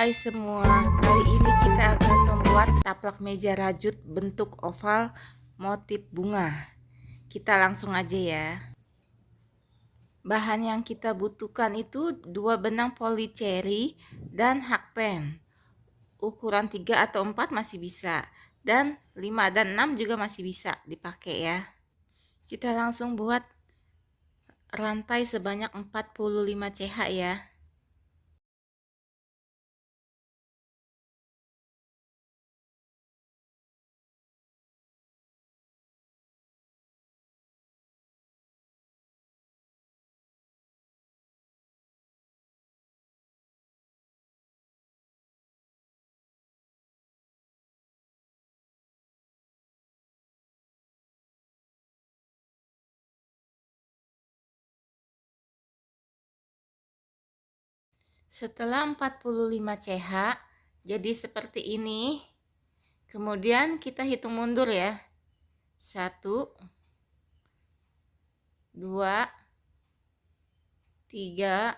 Hai semua, kali ini kita akan membuat taplak meja rajut bentuk oval motif bunga. Kita langsung aja ya. Bahan yang kita butuhkan itu 2 benang polycherry dan hakpen. Ukuran 3 atau 4 masih bisa, dan 5 dan 6 juga masih bisa dipakai ya. Kita langsung buat rantai sebanyak 45 CH ya. Setelah 45 CH jadi seperti ini. Kemudian kita hitung mundur ya. 1 2 3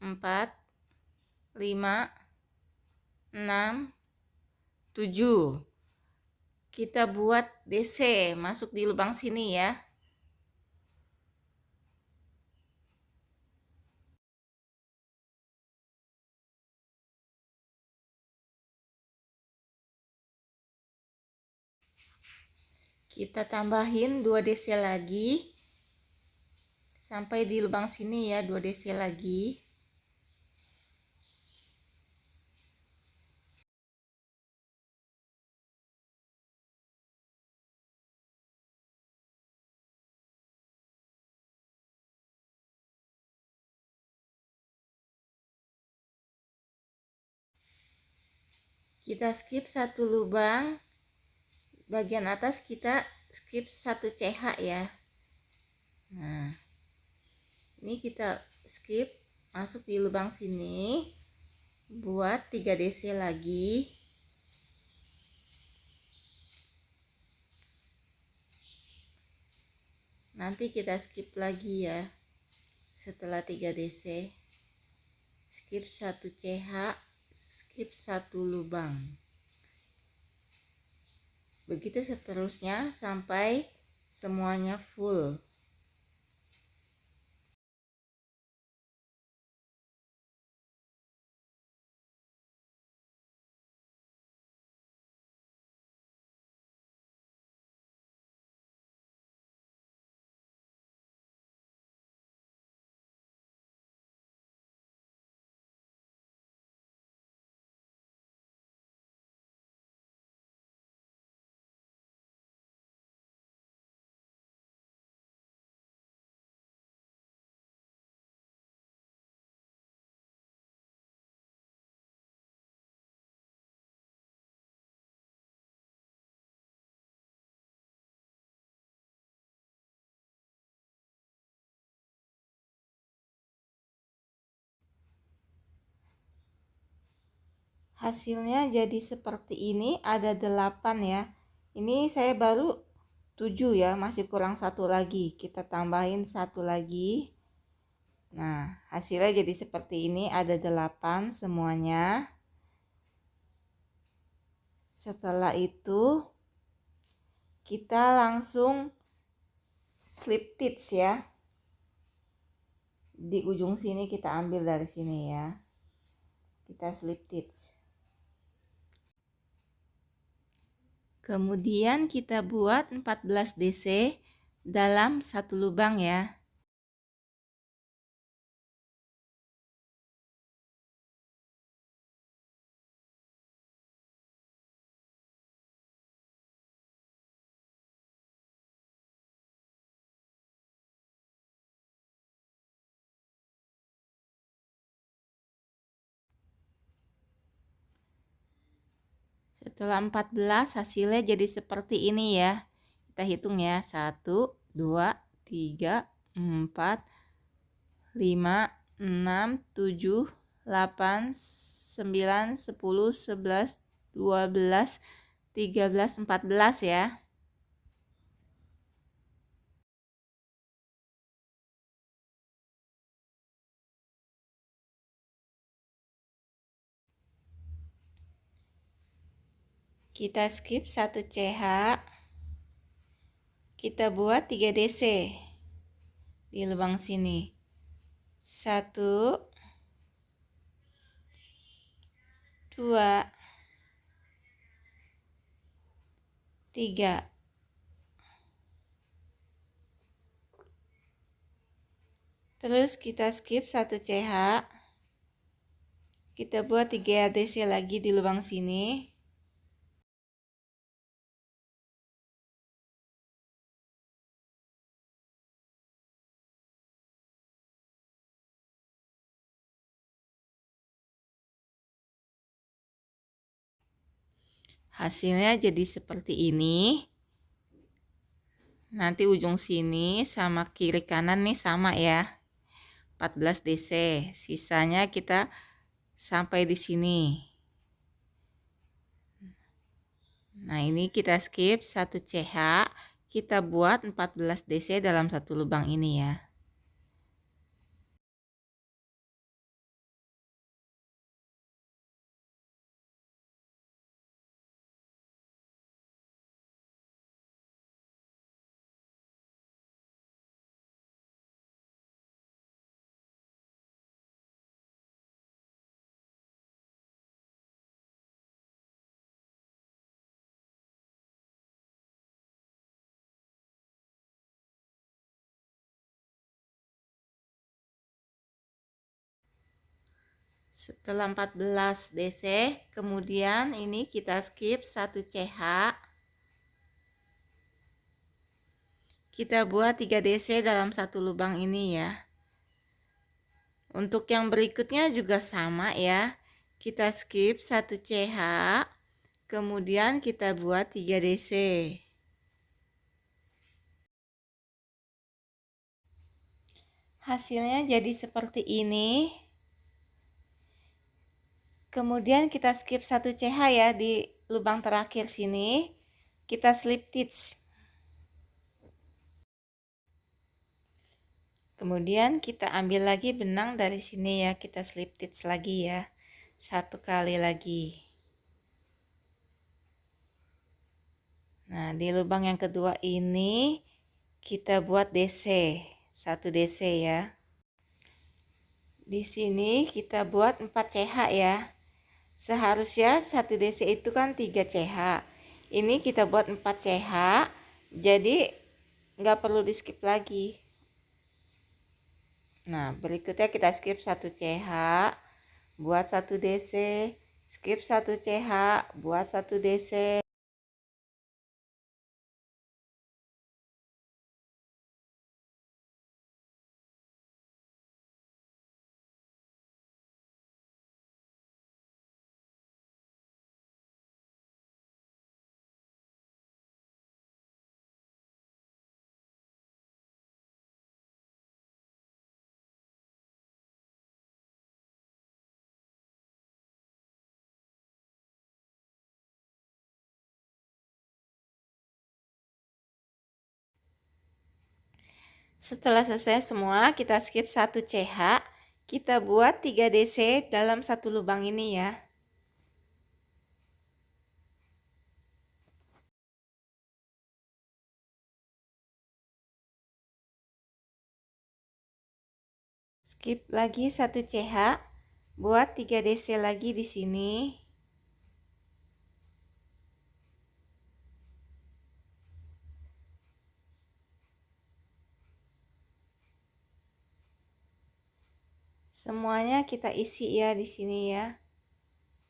4 5 6 7. Kita buat DC masuk di lubang sini ya. Kita tambahin 2 DC lagi sampai di lubang sini ya, 2 DC lagi. Kita skip satu lubang, bagian atas kita skip 1 CH ya. Nah, ini kita skip masuk di lubang sini, buat 3 DC lagi. Nanti kita skip lagi ya. Setelah 3 DC, skip 1 CH, skip 1 lubang. Begitu seterusnya sampai semuanya full. Hasilnya jadi seperti ini, ada 8 ya. Ini saya baru 7 ya, masih kurang 1 lagi. Kita tambahin 1 lagi. Nah, hasilnya jadi seperti ini, ada 8 semuanya. Setelah itu kita langsung slip stitch ya. Di ujung sini kita ambil dari sini ya. Kita slip stitch. Kemudian kita buat 14 DC dalam satu lubang ya. Setelah 14 hasilnya jadi seperti ini ya. Kita hitung ya. 1, 2, 3, 4, 5, 6, 7, 8, 9, 10, 11, 12, 13, 14 ya. Kita skip 1 CH. Kita buat 3 DC di lubang sini. 1, 2, 3. Terus kita skip 1 CH. Kita buat 3 DC lagi di lubang sini. Hasilnya jadi seperti ini. Nanti ujung sini sama kiri kanan nih sama ya. 14 DC. Sisanya kita sampai di sini. Nah, ini kita skip 1 CH. Kita buat 14 DC dalam satu lubang ini ya. Setelah 14 DC, kemudian ini kita skip 1 CH. Kita buat 3 DC dalam satu lubang ini ya. Untuk yang berikutnya juga sama ya. Kita skip 1 CH. Kemudian kita buat 3 DC. Hasilnya jadi seperti ini. Kemudian kita skip 1 CH ya di lubang terakhir sini. Kita slip stitch. Kemudian kita ambil lagi benang dari sini ya. Kita slip stitch lagi ya. 1 kali lagi. Nah, di lubang yang kedua ini kita buat DC. 1 DC ya. Di sini kita buat 4 CH ya. Seharusnya 1 DC itu kan 3 CH. Ini kita buat 4 CH. Jadi nggak perlu di skip lagi. Nah, berikutnya kita skip 1 CH. Buat 1 DC. Skip 1 CH. Buat 1 DC. Setelah selesai semua, kita skip 1 CH. Kita buat 3 DC dalam satu lubang ini ya. Skip lagi 1 CH. Buat 3 DC lagi di sini. Semuanya kita isi ya di sini ya.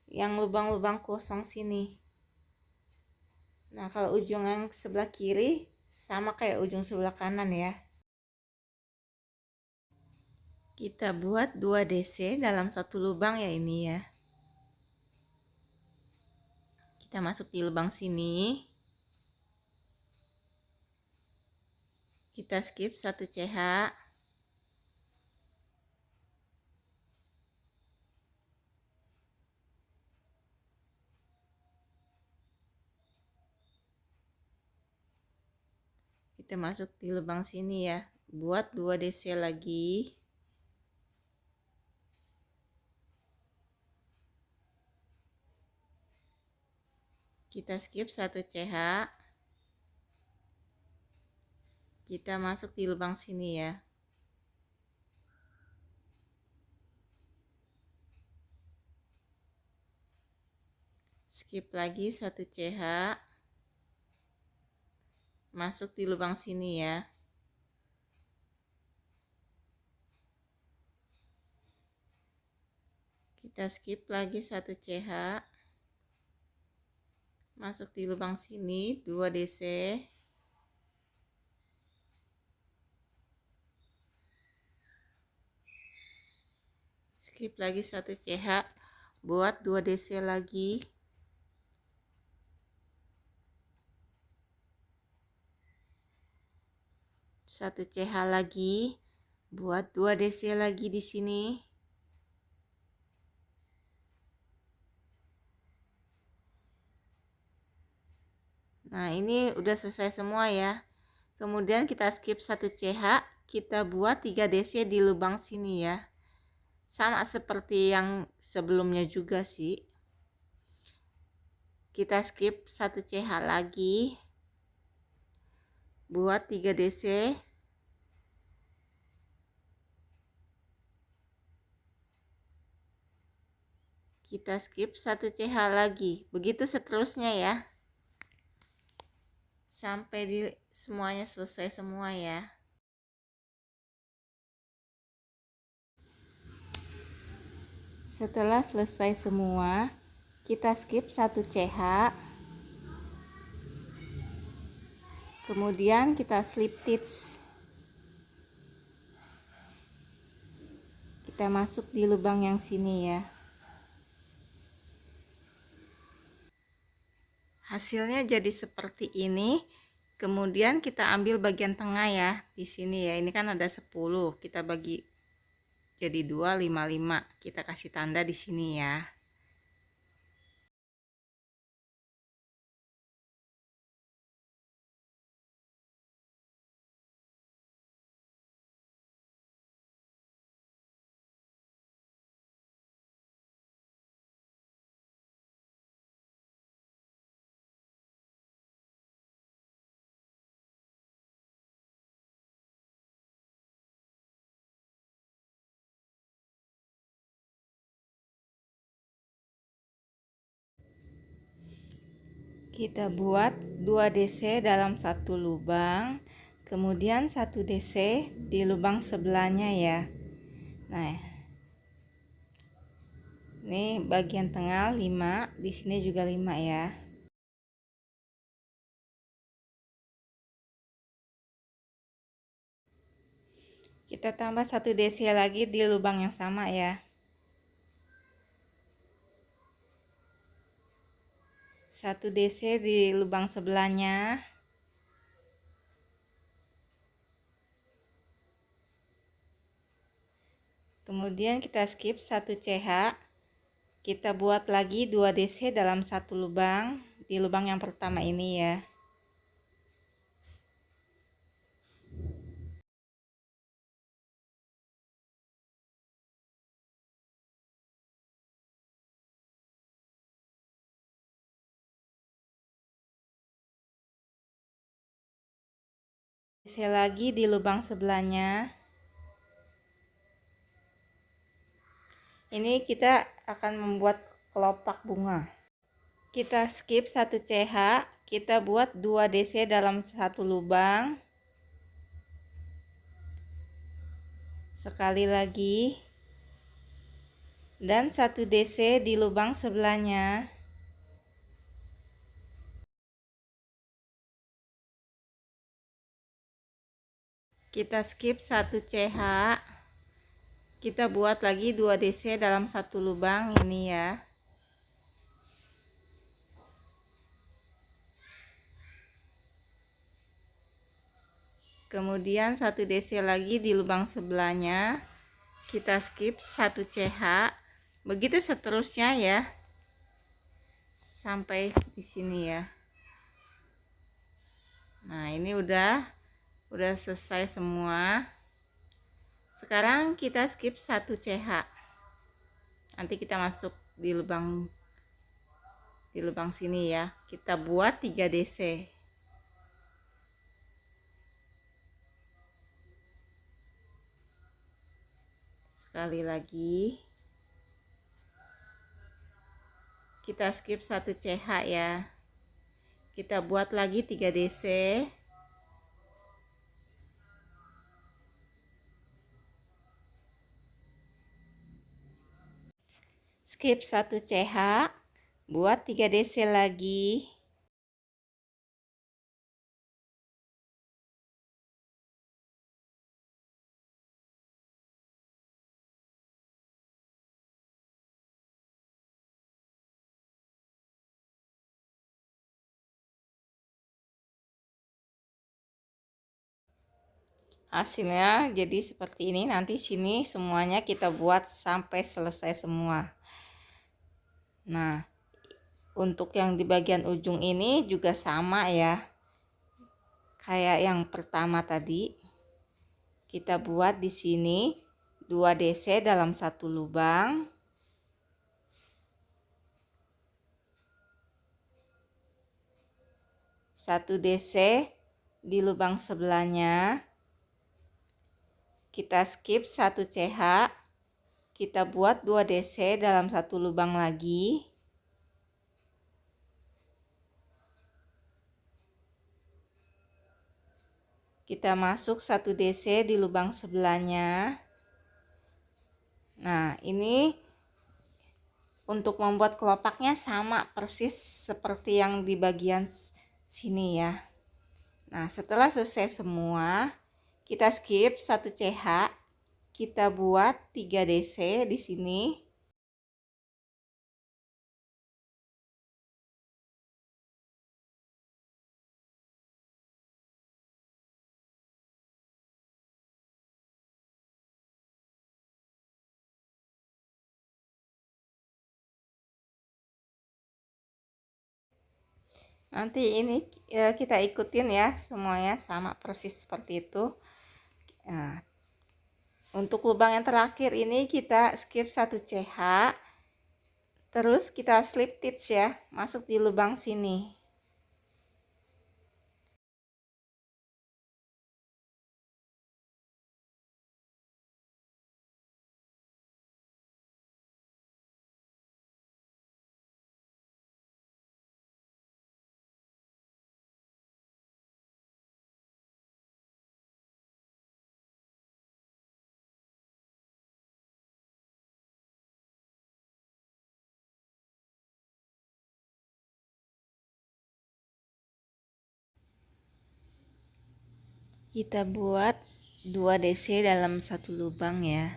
Yang lubang-lubang kosong sini. Nah, kalau ujung yang sebelah kiri sama kayak ujung sebelah kanan ya. Kita buat 2 DC dalam satu lubang ya ini ya. Kita masuk di lubang sini. Kita skip 1 CH. Kita masuk di lubang sini ya. Buat 2 DC lagi. Kita skip 1 CH. Kita masuk di lubang sini ya. Skip lagi 1 CH. Masuk di lubang sini ya. Kita skip lagi 1 CH. Masuk di lubang sini 2 DC. Skip lagi 1 CH, buat 2 DC lagi. Satu CH lagi, buat 2 DC lagi di sini. Nah, ini udah selesai semua ya. Kemudian kita skip 1 CH, kita buat 3 DC di lubang sini ya. Sama seperti yang sebelumnya juga sih. Kita skip 1 CH lagi, buat 3 DC. Kita skip 1 CH lagi. Begitu seterusnya ya. Sampai di semuanya selesai semua ya. Setelah selesai semua, kita skip 1 CH. Kemudian kita slip stitch. Kita masuk di lubang yang sini ya. Hasilnya jadi seperti ini. Kemudian kita ambil bagian tengah ya, di sini ya. Ini kan ada 10, kita bagi jadi 2, 5, 5. Kita kasih tanda di sini ya. Kita buat 2 DC dalam satu lubang, kemudian 1 DC di lubang sebelahnya ya. Nah, ini bagian tengah 5, di sini juga 5 ya. Kita tambah 1 DC lagi di lubang yang sama ya. 1 DC di lubang sebelahnya. Kemudian kita skip 1 CH. Kita buat lagi 2 DC dalam satu lubang di lubang yang pertama ini ya. DC lagi di lubang sebelahnya. Ini kita akan membuat kelopak bunga. Kita skip 1 CH, kita buat 2 DC dalam satu lubang. Sekali lagi. Dan 1 DC di lubang sebelahnya. Kita skip 1 CH. Kita buat lagi 2 DC dalam satu lubang ini ya. Kemudian 1 DC lagi di lubang sebelahnya. Kita skip 1 CH. Begitu seterusnya ya. Sampai di sini ya. Nah, ini udah selesai semua. Sekarang kita skip 1 CH. Nanti kita masuk di lubang di lubang sini ya. Kita buat 3 DC. Sekali lagi. Kita skip 1 CH ya. Kita buat lagi 3 DC. Skip 1 CH, buat 3 DC lagi. Hasilnya jadi seperti ini. Nanti sini semuanya kita buat sampai selesai semua. Nah, untuk yang di bagian ujung ini juga sama ya, kayak yang pertama tadi. Kita buat di sini 2 DC dalam 1 lubang. Satu DC di lubang sebelahnya. Kita skip 1 CH. Kita buat 2 DC dalam 1 lubang lagi. Kita masuk 1 DC di lubang sebelahnya. Nah, ini untuk membuat kelopaknya sama persis seperti yang di bagian sini ya. Nah, setelah selesai semua, kita skip 1 CH. Kita buat 3 DC di sini. Nanti ini kita ikutin ya, semuanya sama persis seperti itu. Nah, untuk lubang yang terakhir ini kita skip 1 CH. Terus kita slip stitch ya, masuk di lubang sini. Kita buat 2 DC dalam 1 lubang ya.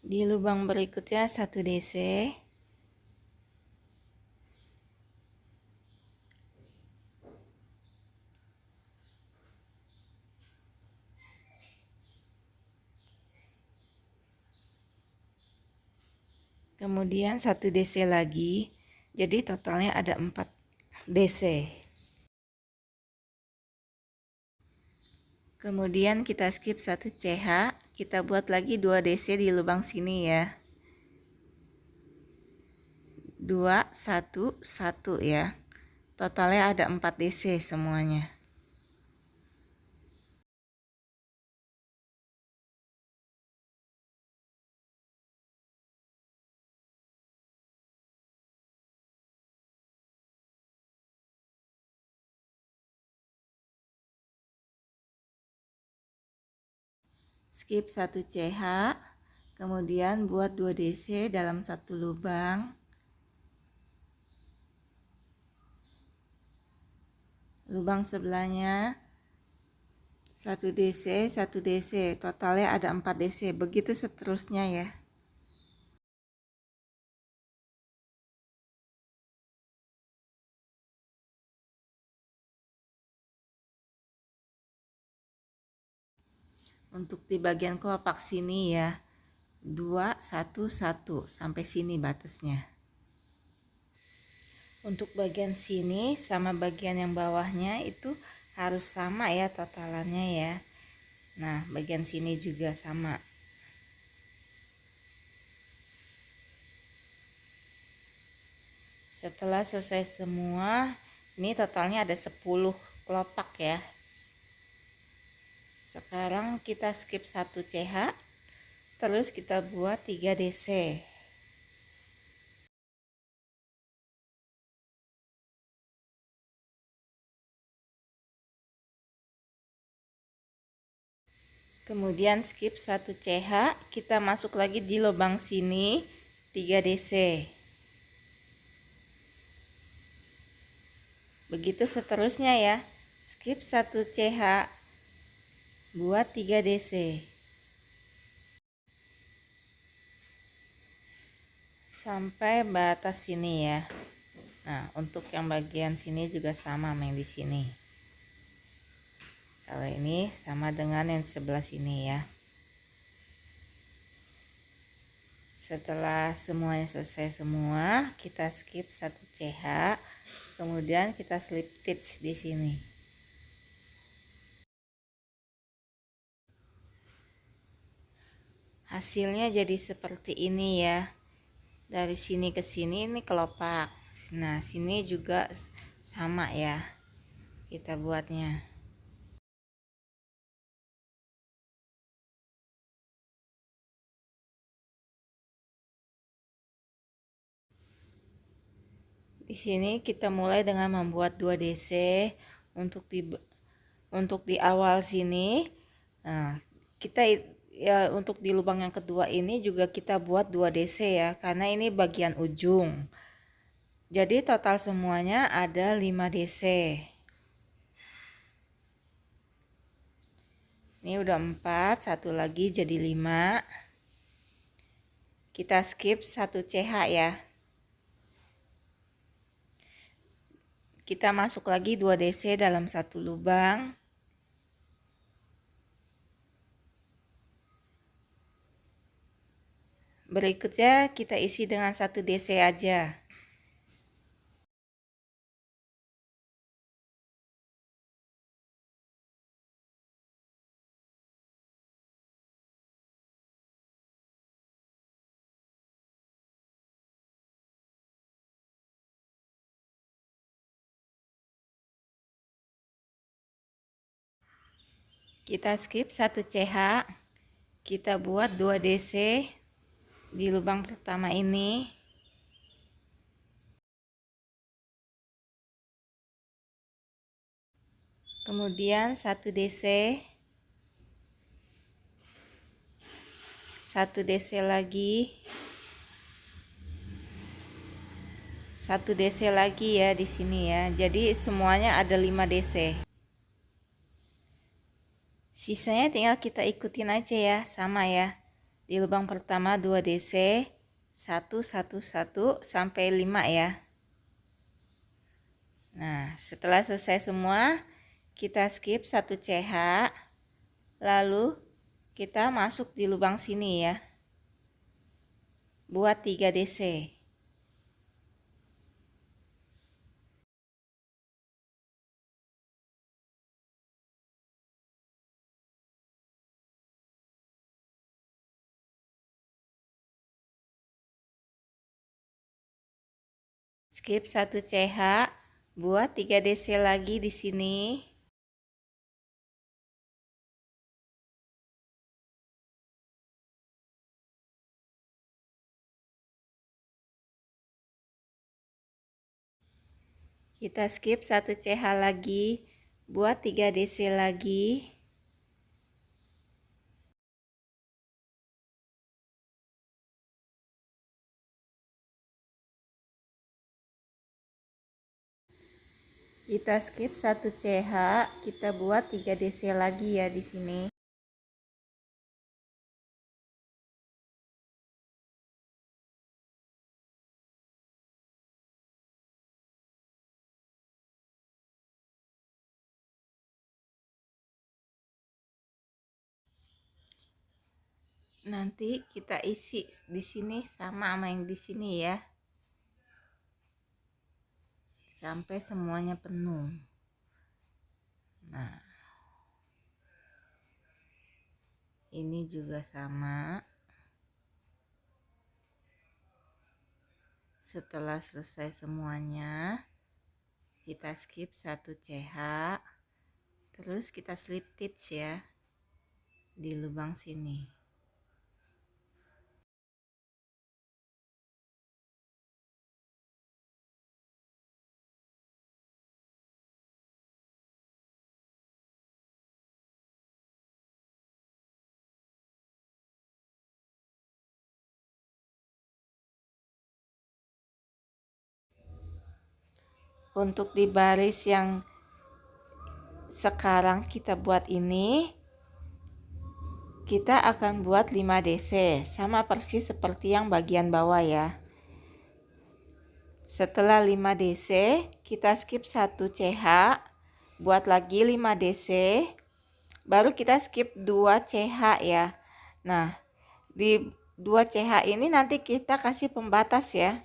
Di lubang berikutnya 1 DC. Kemudian 1 DC lagi. Jadi totalnya ada 4 DC. Kemudian kita skip 1 CH. Kita buat lagi 2 DC di lubang sini ya. 2 1 1 ya. Totalnya ada 4 DC semuanya. Skip 1 CH, kemudian buat 2 DC dalam 1 lubang. Lubang sebelahnya 1 DC, 1 DC, totalnya ada 4 DC, begitu seterusnya ya. Untuk di bagian kelopak sini ya, 2 1 1 sampai sini batasnya. Untuk bagian sini sama bagian yang bawahnya itu harus sama ya totalannya ya. Nah, bagian sini juga sama. Setelah selesai semua, ini totalnya ada 10 kelopak ya. Sekarang kita skip 1 CH, terus kita buat 3 DC. Kemudian skip 1 CH, kita masuk lagi di lubang sini 3 DC. Begitu seterusnya ya. Skip 1 CH, buat 3 DC. Sampai batas sini ya. Nah, untuk yang bagian sini juga sama sama yang di sini. Kalau ini sama dengan yang sebelah sini ya. Setelah semuanya selesai semua, kita skip 1 CH, kemudian kita slip stitch di sini. Hasilnya jadi seperti ini ya. Dari sini ke sini ini kelopak. Nah, sini juga sama ya. Kita buatnya. Di sini kita mulai dengan membuat 2 DC untuk di awal sini. Nah, kita ya untuk di lubang yang kedua ini juga kita buat 2 DC ya, karena ini bagian ujung. Jadi total semuanya ada 5 DC. Ini udah 4, satu lagi jadi 5. Kita skip 1 CH ya. Kita masuk lagi 2 DC dalam satu lubang. Berikutnya kita isi dengan 1 DC aja. Kita skip 1 CH. Kita buat 2 DC di lubang pertama ini. Kemudian 1 DC. 1 DC lagi. 1 DC lagi ya di sini ya. Jadi semuanya ada 5 DC. Sisanya tinggal kita ikutin aja ya, sama ya. Di lubang pertama 2 DC, 1 1 1 sampai 5 ya. Nah, setelah selesai semua, kita skip 1 CH. Lalu kita masuk di lubang sini ya. Buat 3 DC. Skip 1 CH, buat 3 DC lagi di sini. Kita skip 1 CH lagi, buat 3 DC lagi. Kita skip 1 CH, kita buat 3 DC lagi ya di sini. Nanti kita isi di sini sama yang di sini ya, sampai semuanya penuh. Nah, ini juga sama. Setelah selesai semuanya, kita skip 1 CH, terus kita slip stitch ya di lubang sini. Untuk di baris yang sekarang kita buat ini, kita akan buat 5 DC, sama persis seperti yang bagian bawah ya. Setelah 5 DC, kita skip 1 CH, buat lagi 5 DC, baru kita skip 2 CH ya. Nah, di 2 CH ini nanti kita kasih pembatas ya.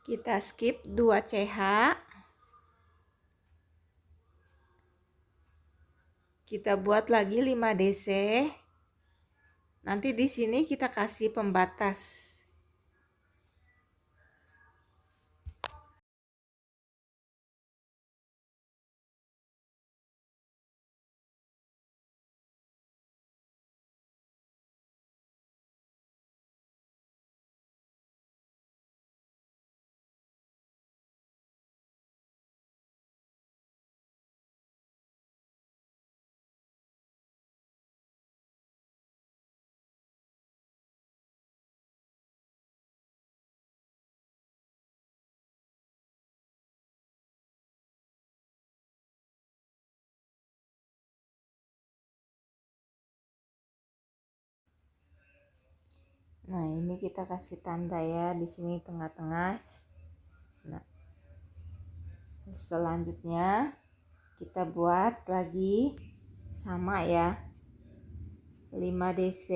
Kita skip 2 CH. Kita buat lagi 5 DC. Nanti di sini kita kasih pembatas. Nah, ini kita kasih tanda ya di sini tengah-tengah. Nah, selanjutnya kita buat lagi sama ya. 5 DC,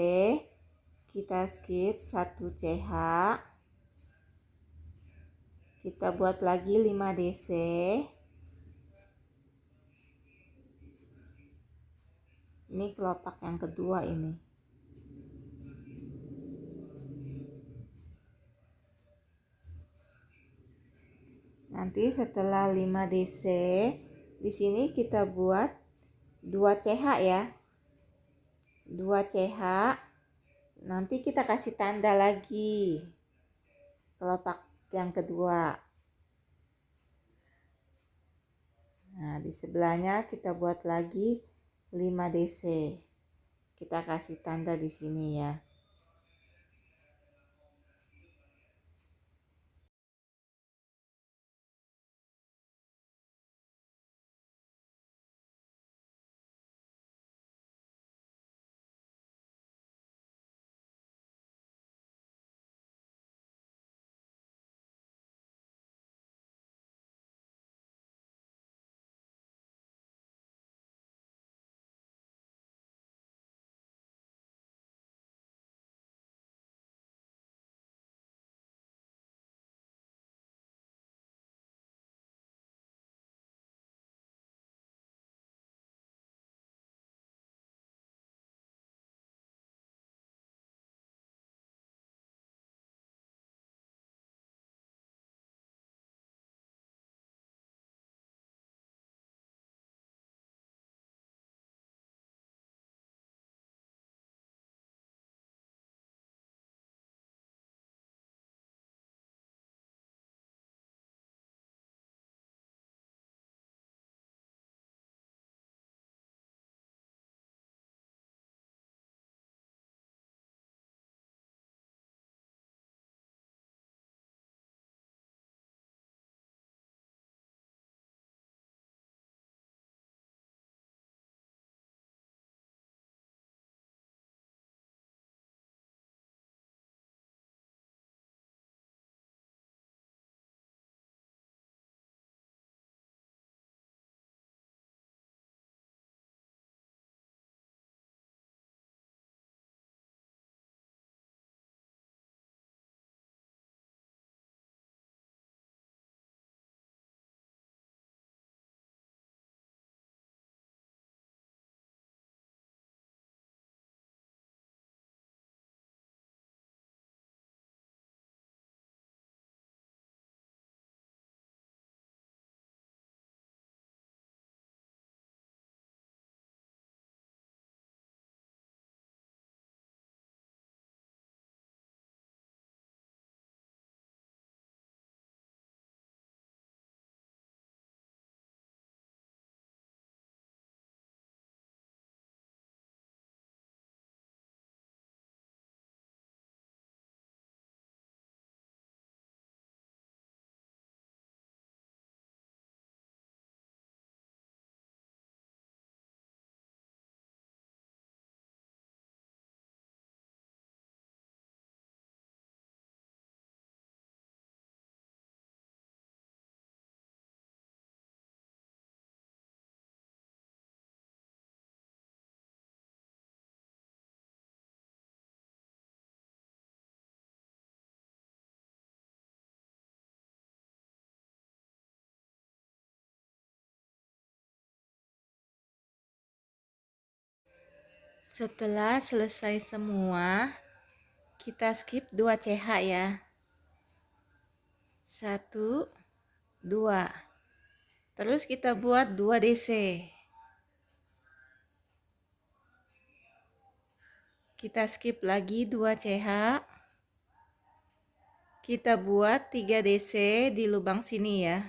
kita skip 1 CH. Kita buat lagi 5 DC. Ini kelopak yang kedua ini. Nanti setelah 5 DC, di sini kita buat 2 CH ya. 2 CH. Nanti kita kasih tanda lagi kelopak yang kedua. Nah, di sebelahnya kita buat lagi 5 DC. Kita kasih tanda di sini ya. Setelah selesai semua, kita skip 2 CH ya. 1, 2. Terus kita buat 2 DC. Kita skip lagi 2 CH. Kita buat 3 DC di lubang sini ya.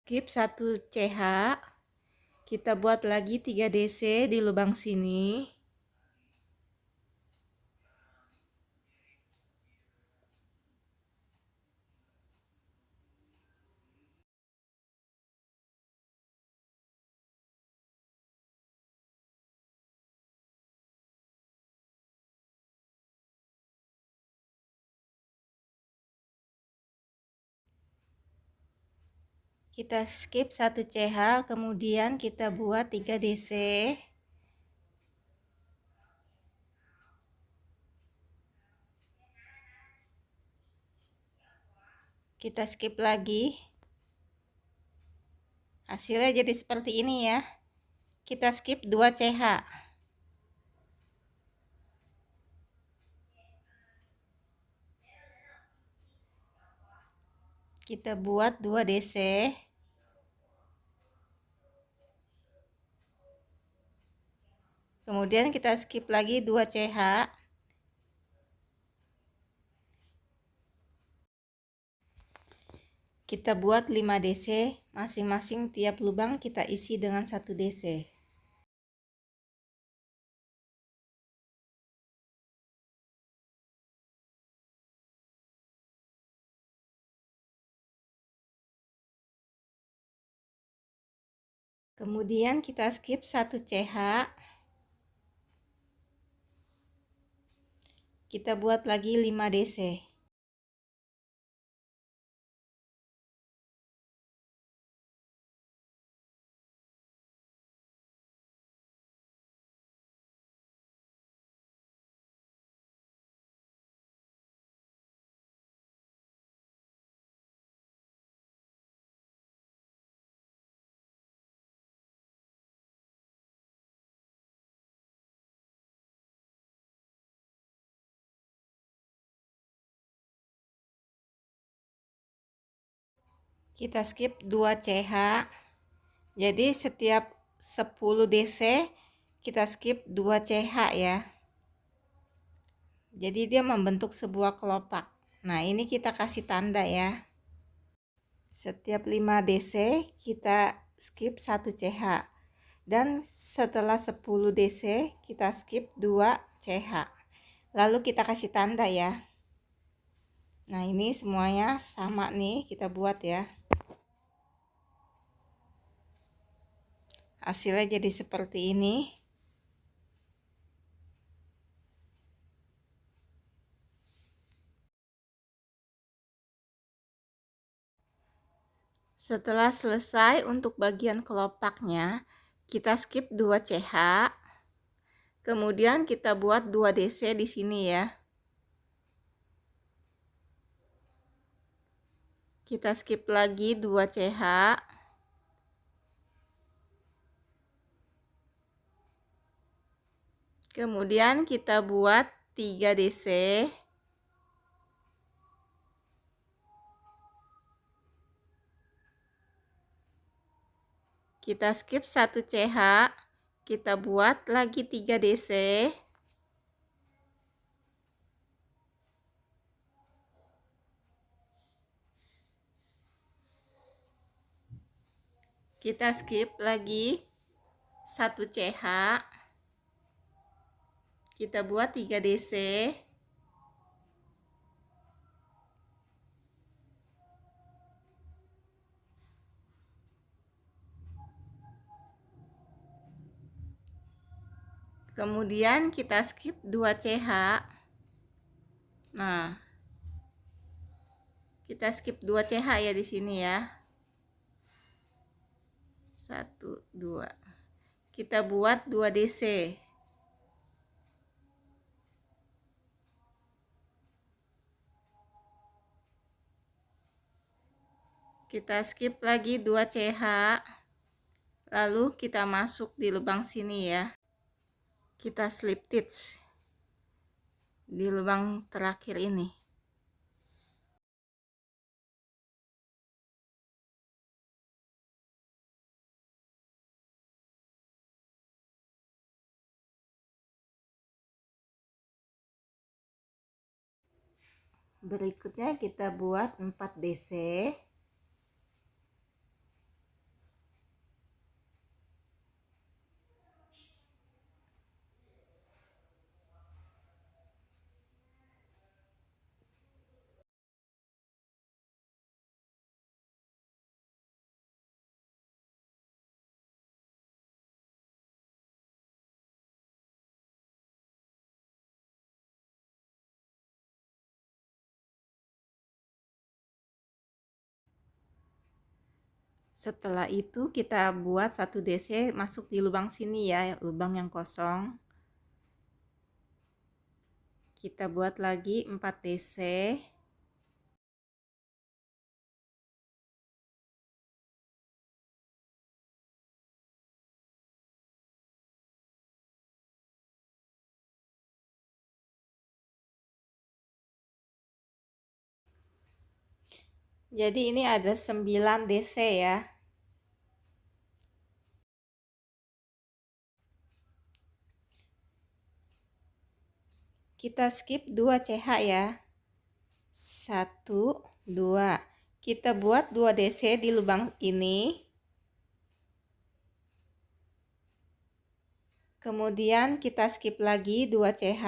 Skip 1 CH. Kita buat lagi 3 DC di lubang sini. Kita skip 1 CH, kemudian kita buat 3 DC. Kita skip lagi. Hasilnya jadi seperti ini ya. Kita skip 2 CH. Kita buat 2 DC. Kemudian kita skip lagi 2 CH. Kita buat 5 DC, masing-masing tiap lubang kita isi dengan 1 DC. Kemudian kita skip 1 CH. Kita buat lagi 5 DC. Kita skip 2 CH. Jadi setiap 10 DC kita skip 2 CH ya. Jadi dia membentuk sebuah kelopak. Nah, ini kita kasih tanda ya. Setiap 5 DC kita skip 1 CH. Dan setelah 10 DC kita skip 2 CH. Lalu kita kasih tanda ya. Nah, ini semuanya sama nih, kita buat ya. Hasilnya jadi seperti ini. Setelah selesai untuk bagian kelopaknya, kita skip 2 CH. Kemudian kita buat 2 DC di sini ya. Kita skip lagi 2 CH. Kemudian kita buat 3 DC. Kita skip 1 CH. Kita buat lagi 3 DC. Kita skip lagi 1 CH. Kita buat 3 DC. Kemudian kita skip 2 CH. Nah, kita skip 2 CH ya di sini ya. 1, 2. Kita buat 2 DC. Kita skip lagi 2CH, lalu kita masuk di lubang sini ya. Kita slip stitch di lubang terakhir ini. Berikutnya kita buat 4 DC. Setelah itu kita buat 1 DC masuk di lubang sini ya, lubang yang kosong. Kita buat lagi 4 DC. Jadi ini ada 9 DC ya. Kita skip 2 CH ya. 1, 2. Kita buat 2 DC di lubang ini. Kemudian kita skip lagi 2 CH.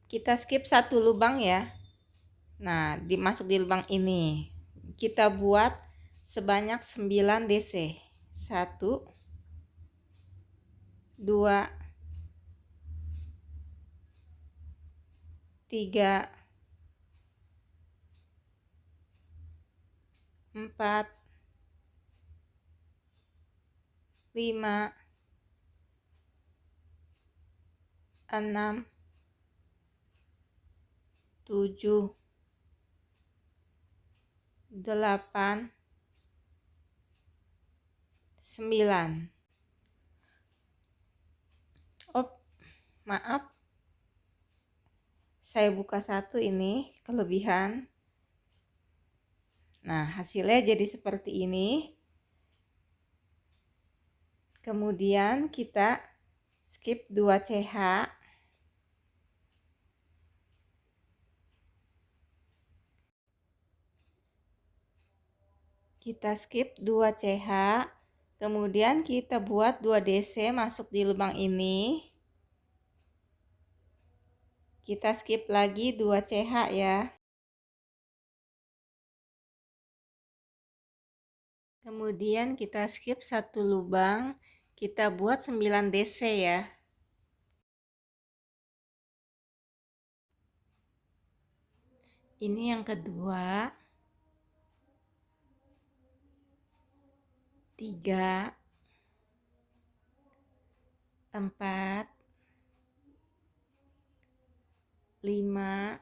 Kita skip 1 lubang ya. Nah, dimasuk di lubang ini. Kita buat sebanyak 9 DC. 1, 2, 3, 4, 5, 6, 7, 8, 9. Oh, maaf. Saya buka satu ini, kelebihan. Nah, hasilnya jadi seperti ini. Kemudian kita skip 2 CH. Kita skip 2 CH. Kemudian kita buat 2 DC masuk di lubang ini. Kita skip lagi 2 CH ya. Kemudian kita skip 1 lubang. Kita buat 9 DC ya. Ini yang kedua. 3, 4, 5,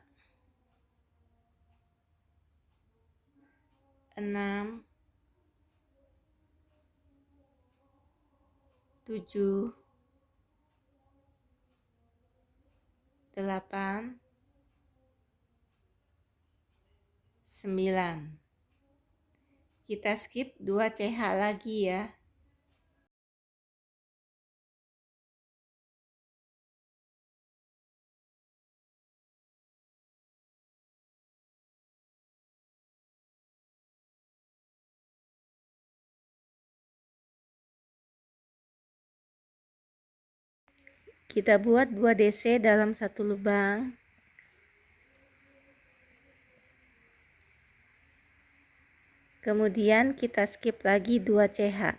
6, 7, 8, 9. Kita skip 2 CH lagi ya. Kita buat 2 DC dalam satu lubang. Kemudian kita skip lagi 2 CH.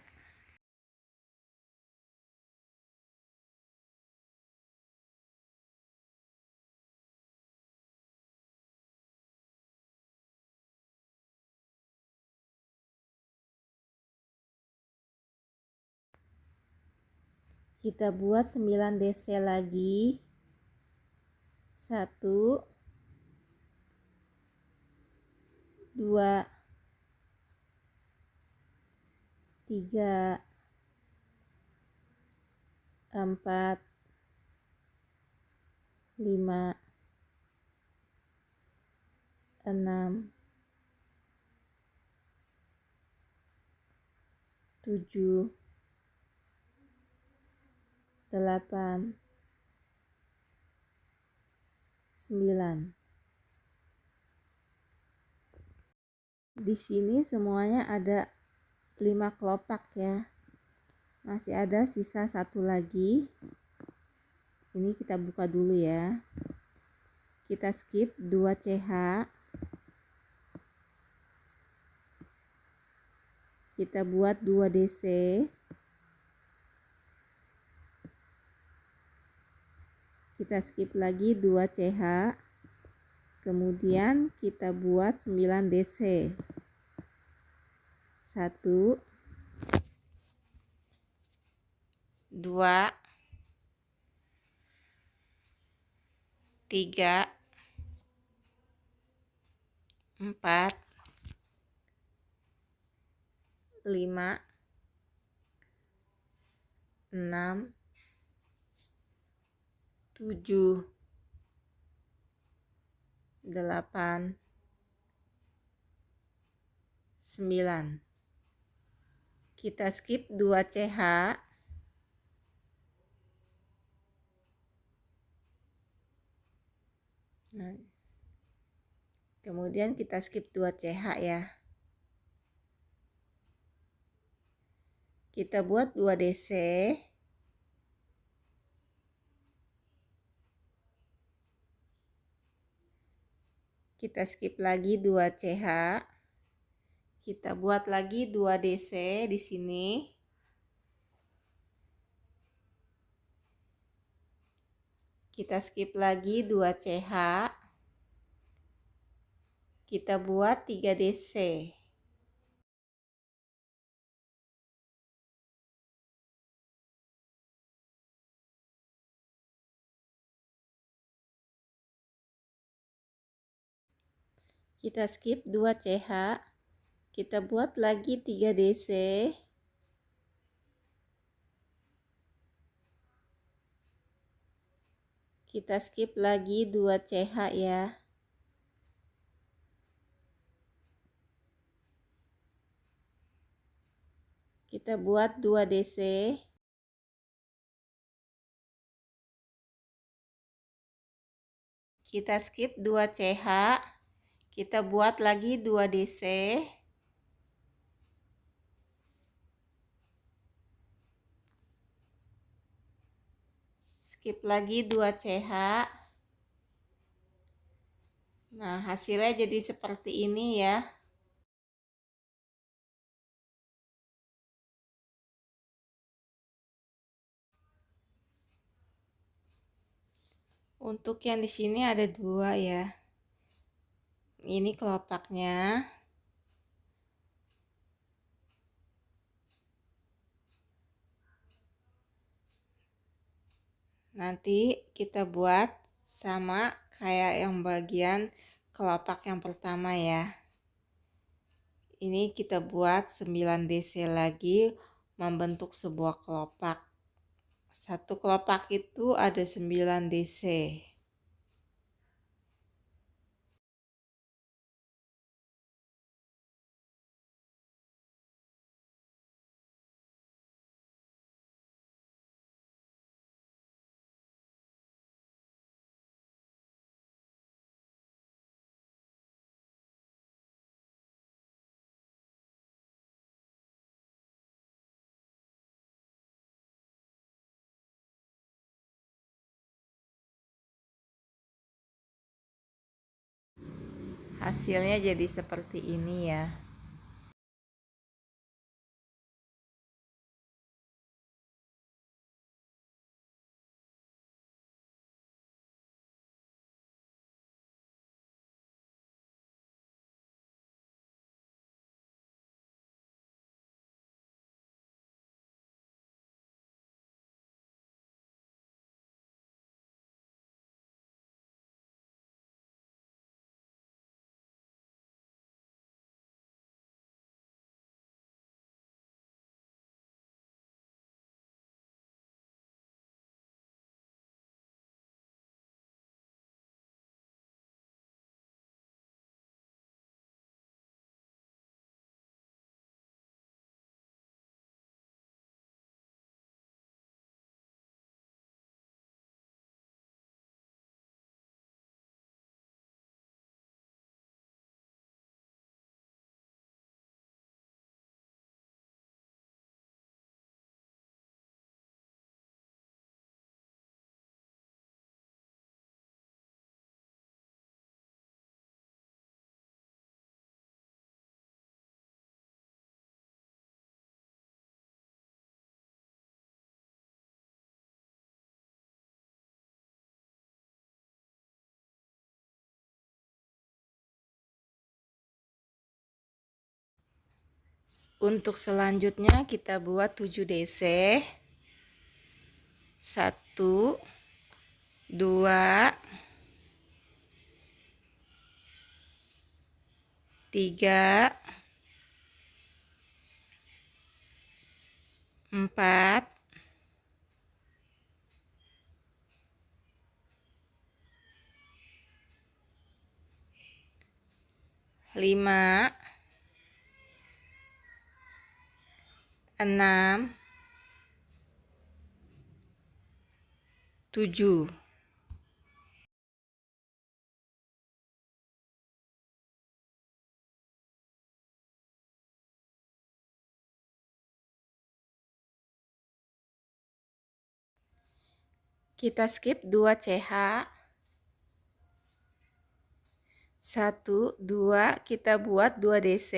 Kita buat 9 DC lagi. 1, 2, 3, 4, 5, 6, 7, 8, 9. Di sini semuanya ada 5 kelopak ya. Masih ada sisa satu lagi. Ini kita buka dulu ya. Kita skip 2 CH. Kita buat 2 DC. Kita skip lagi 2 CH. Kemudian kita buat 9 DC. 1, 2, 3, 4, 5, 6, 7, 8, 9. Kita skip 2 CH. Nah, kemudian kita skip 2 CH ya. Kita buat 2 DC. Kita skip lagi 2 CH. Kita buat lagi 2 DC di sini. Kita skip lagi 2 CH. Kita buat 3 DC. Kita skip 2 CH. Kita buat lagi 3 DC. Kita skip lagi 2 CH ya. Kita buat 2 DC. Kita skip 2 CH. Kita buat lagi 2 DC. Skip lagi 2 CH. Nah, hasilnya jadi seperti ini ya. Untuk yang di sini ada 2 ya. Ini kelopaknya. Nanti kita buat sama kayak yang bagian kelopak yang pertama ya. Ini kita buat 9 DC lagi membentuk sebuah kelopak. Satu kelopak itu ada 9 DC. Hasilnya jadi seperti ini ya. Untuk selanjutnya kita buat 7 DC. 1, 2, 3, 4, 5, 6, 7. Kita skip 2 CH. 1, 2, kita buat 2 DC.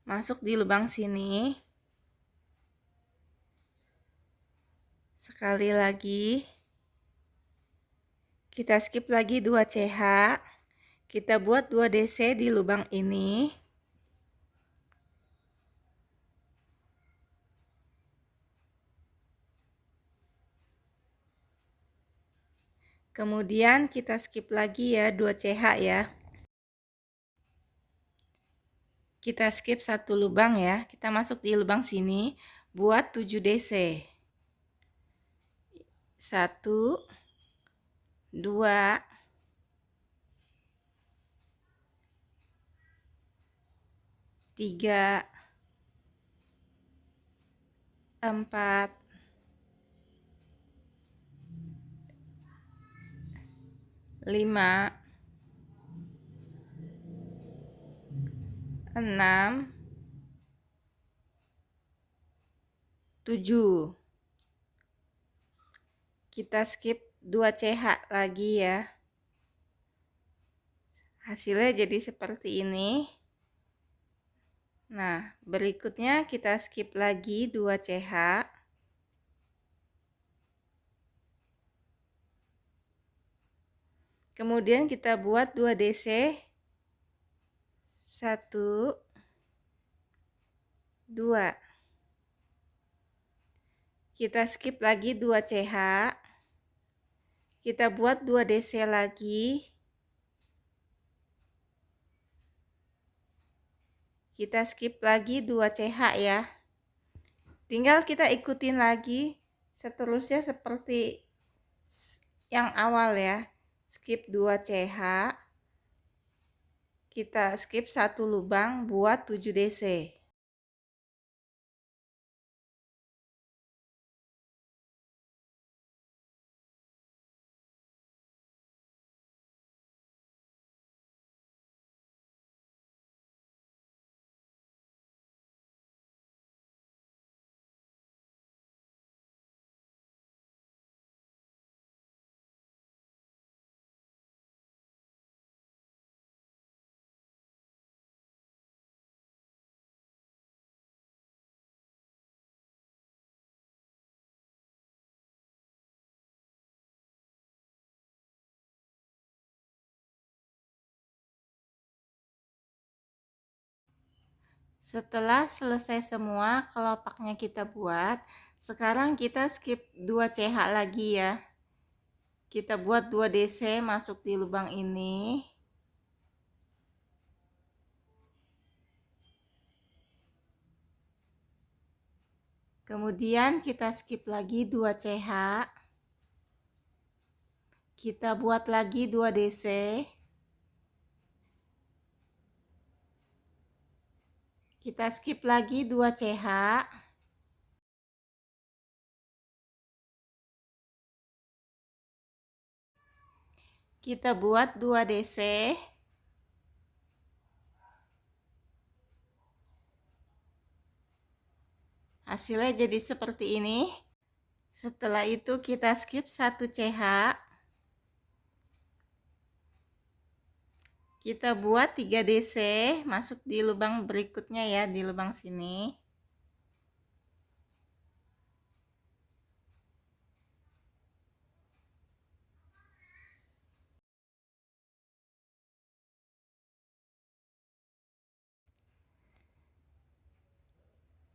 Masuk di lubang sini. Sekali lagi. Kita skip lagi 2 CH. Kita buat 2 DC di lubang ini. Kemudian kita skip lagi ya 2 CH ya. Kita skip 1 lubang ya. Kita masuk di lubang sini buat 7 DC. 1, 2, 3, 4, 5, 6, 7. Kita skip 2 CH lagi ya. Hasilnya jadi seperti ini. Nah, berikutnya kita skip lagi 2 CH. Kemudian kita buat 2 DC. 1, 2. Kita skip lagi 2 CH. Kita buat 2 DC lagi. Kita skip lagi 2 CH ya. Tinggal kita ikutin lagi seterusnya seperti yang awal ya. Skip 2 CH. Kita skip 1 lubang buat 7 DC. Setelah selesai semua kelopaknya kita buat, sekarang kita skip 2 CH lagi ya. Kita buat 2 DC masuk di lubang ini. Kemudian kita skip lagi 2 CH. Kita buat lagi 2 DC. Kita skip lagi 2 CH. Kita buat 2 DC. Hasilnya jadi seperti ini. Setelah itu kita skip 1 CH. Kita buat 3 DC, masuk di lubang berikutnya ya, di lubang sini.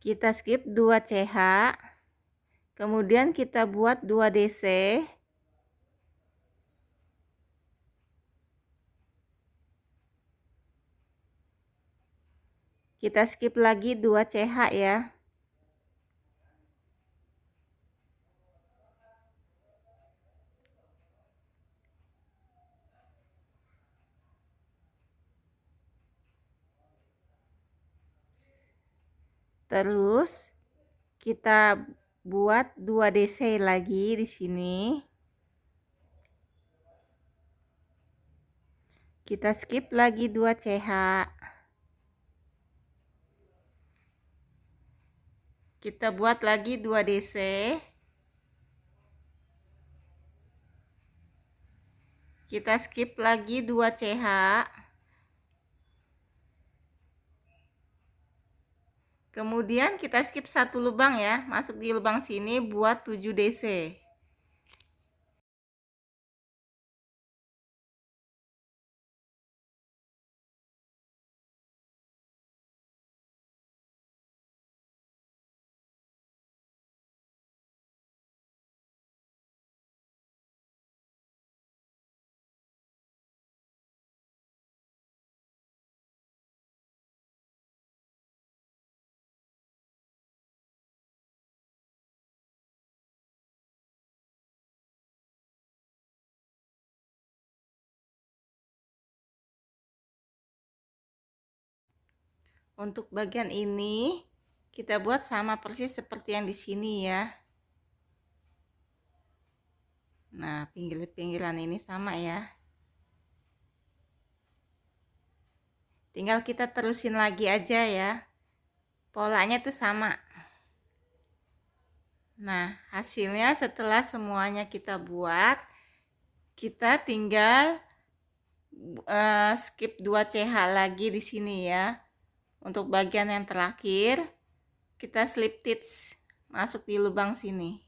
Kita skip 2 CH, kemudian kita buat 2 DC, kita skip lagi 2 CH ya. Terus kita buat 2 DC lagi di sini. Kita skip lagi 2 CH. Kita buat lagi 2 DC. Kita skip lagi 2 CH. Kemudian kita skip satu lubang ya, masuk di lubang sini buat 7 DC. Untuk bagian ini kita buat sama persis seperti yang di sini ya. Nah, pinggir-pinggiran ini sama ya. Tinggal kita terusin lagi aja ya. Polanya tuh sama. Nah, hasilnya setelah semuanya kita buat, kita tinggal skip 2 CH lagi di sini ya. Untuk bagian yang terakhir, kita slip stitch masuk di lubang sini.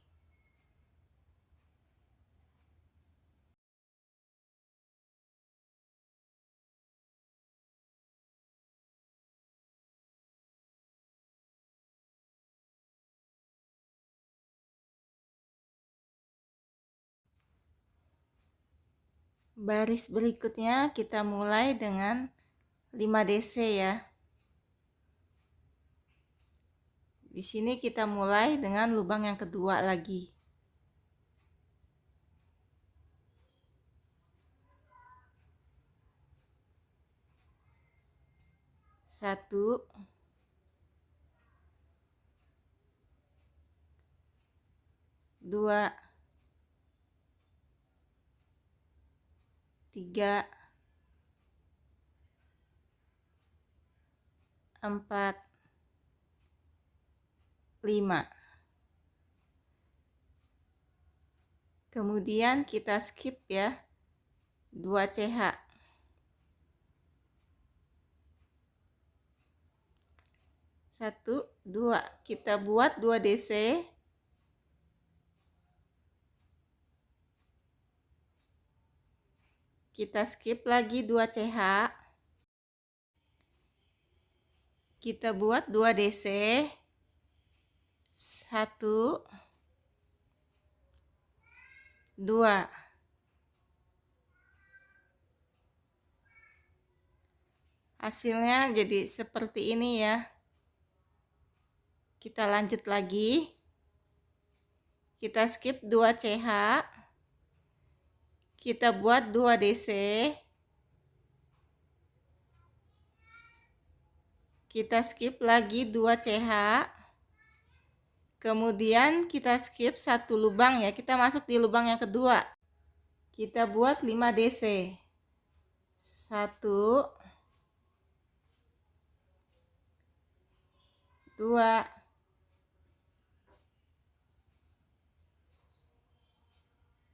Baris berikutnya kita mulai dengan 5 DC ya. Di sini kita mulai dengan lubang yang kedua lagi. Satu, dua, tiga, empat, 5. Kemudian kita skip ya 2 CH. 1, 2. Kita buat 2 DC. Kita skip lagi 2 CH. Kita buat 2 DC. 1, 2. Hasilnya jadi seperti ini ya. Kita lanjut lagi. Kita skip 2 CH. Kita buat 2 DC. Kita skip lagi 2 CH. Kemudian kita skip satu lubang ya. Kita masuk di lubang yang kedua. Kita buat 5 DC. 1, 2,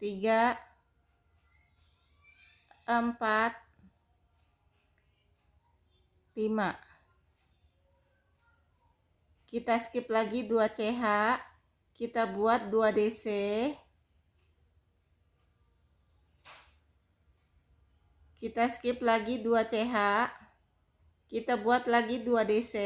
3, 4, 5. Kita skip lagi 2 CH. Kita buat 2 DC. Kita skip lagi 2 CH. Kita buat lagi 2 DC.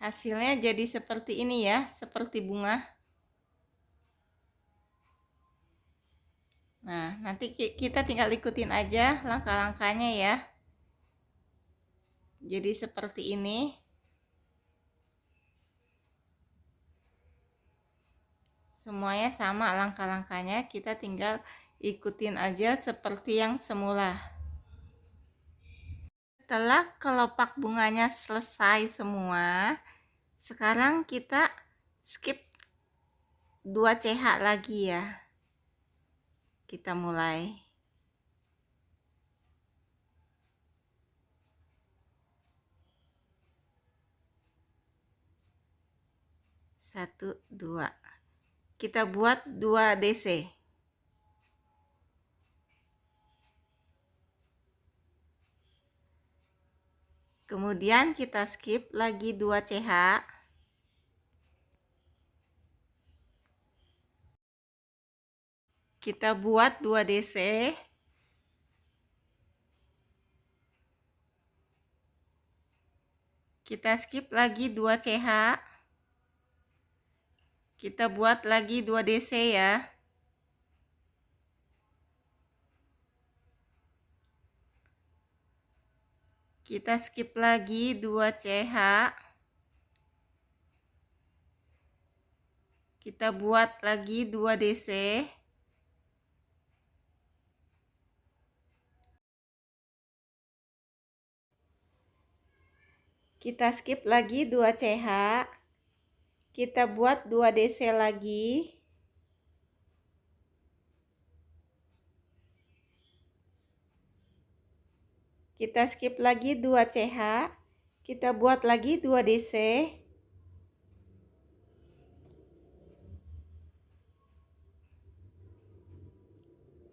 Hasilnya jadi seperti ini ya, seperti bunga. Nah, nanti kita tinggal ikutin aja langkah-langkahnya ya. Jadi seperti ini. Semuanya sama langkah-langkahnya, kita tinggal ikutin aja seperti yang semula. Setelah kelopak bunganya selesai semua, sekarang kita skip 2 CH lagi ya. Kita mulai. 1, 2. Kita buat 2 DC. Kemudian kita skip lagi 2 CH. Kita buat 2 DC. Kita skip lagi 2 CH. Kita buat lagi 2 DC ya. Kita skip lagi 2 CH. Kita buat lagi 2 DC. Kita skip lagi 2 CH. Kita buat 2 DC lagi. Kita skip lagi 2 CH. Kita buat lagi 2 DC.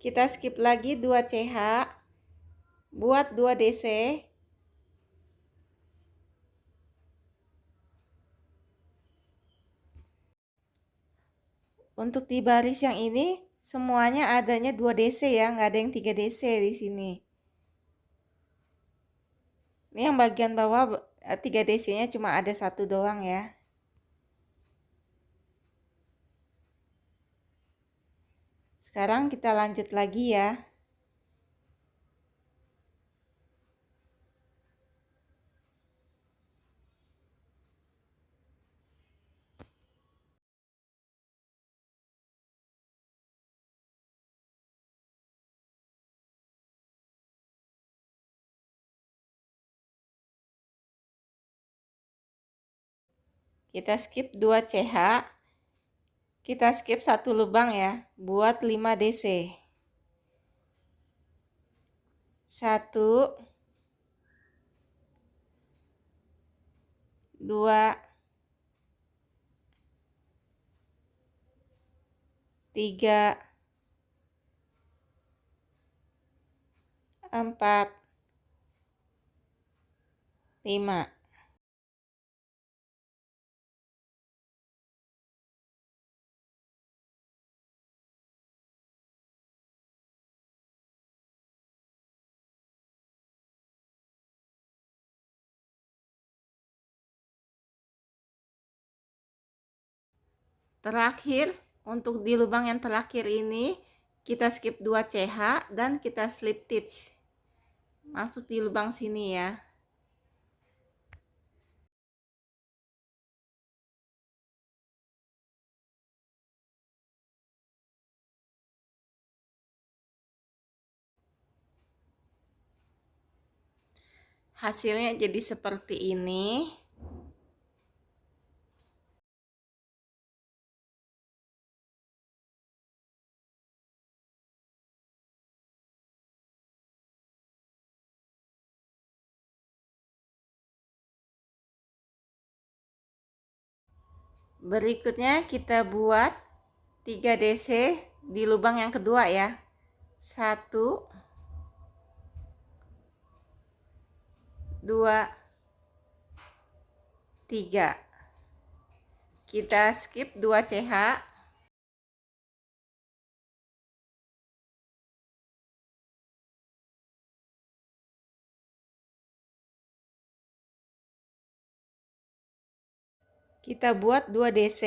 Kita skip lagi 2 CH. Buat 2 DC. Untuk di baris yang ini semuanya adanya 2 DC ya, nggak ada yang 3 DC di sini. Ini yang bagian bawah 3 DC-nya cuma ada 1 doang ya. Sekarang kita lanjut lagi ya. Kita skip 2 CH. Kita skip 1 lubang ya, buat 5 DC. 1, 2, 3, 4, 5. Terakhir, untuk di lubang yang terakhir ini kita skip 2 CH dan kita slip stitch. Masuk di lubang sini ya. Hasilnya jadi seperti ini. Berikutnya kita buat 3 DC di lubang yang kedua ya. 1, 2, 3. Kita skip 2 CH. Kita buat 2 DC.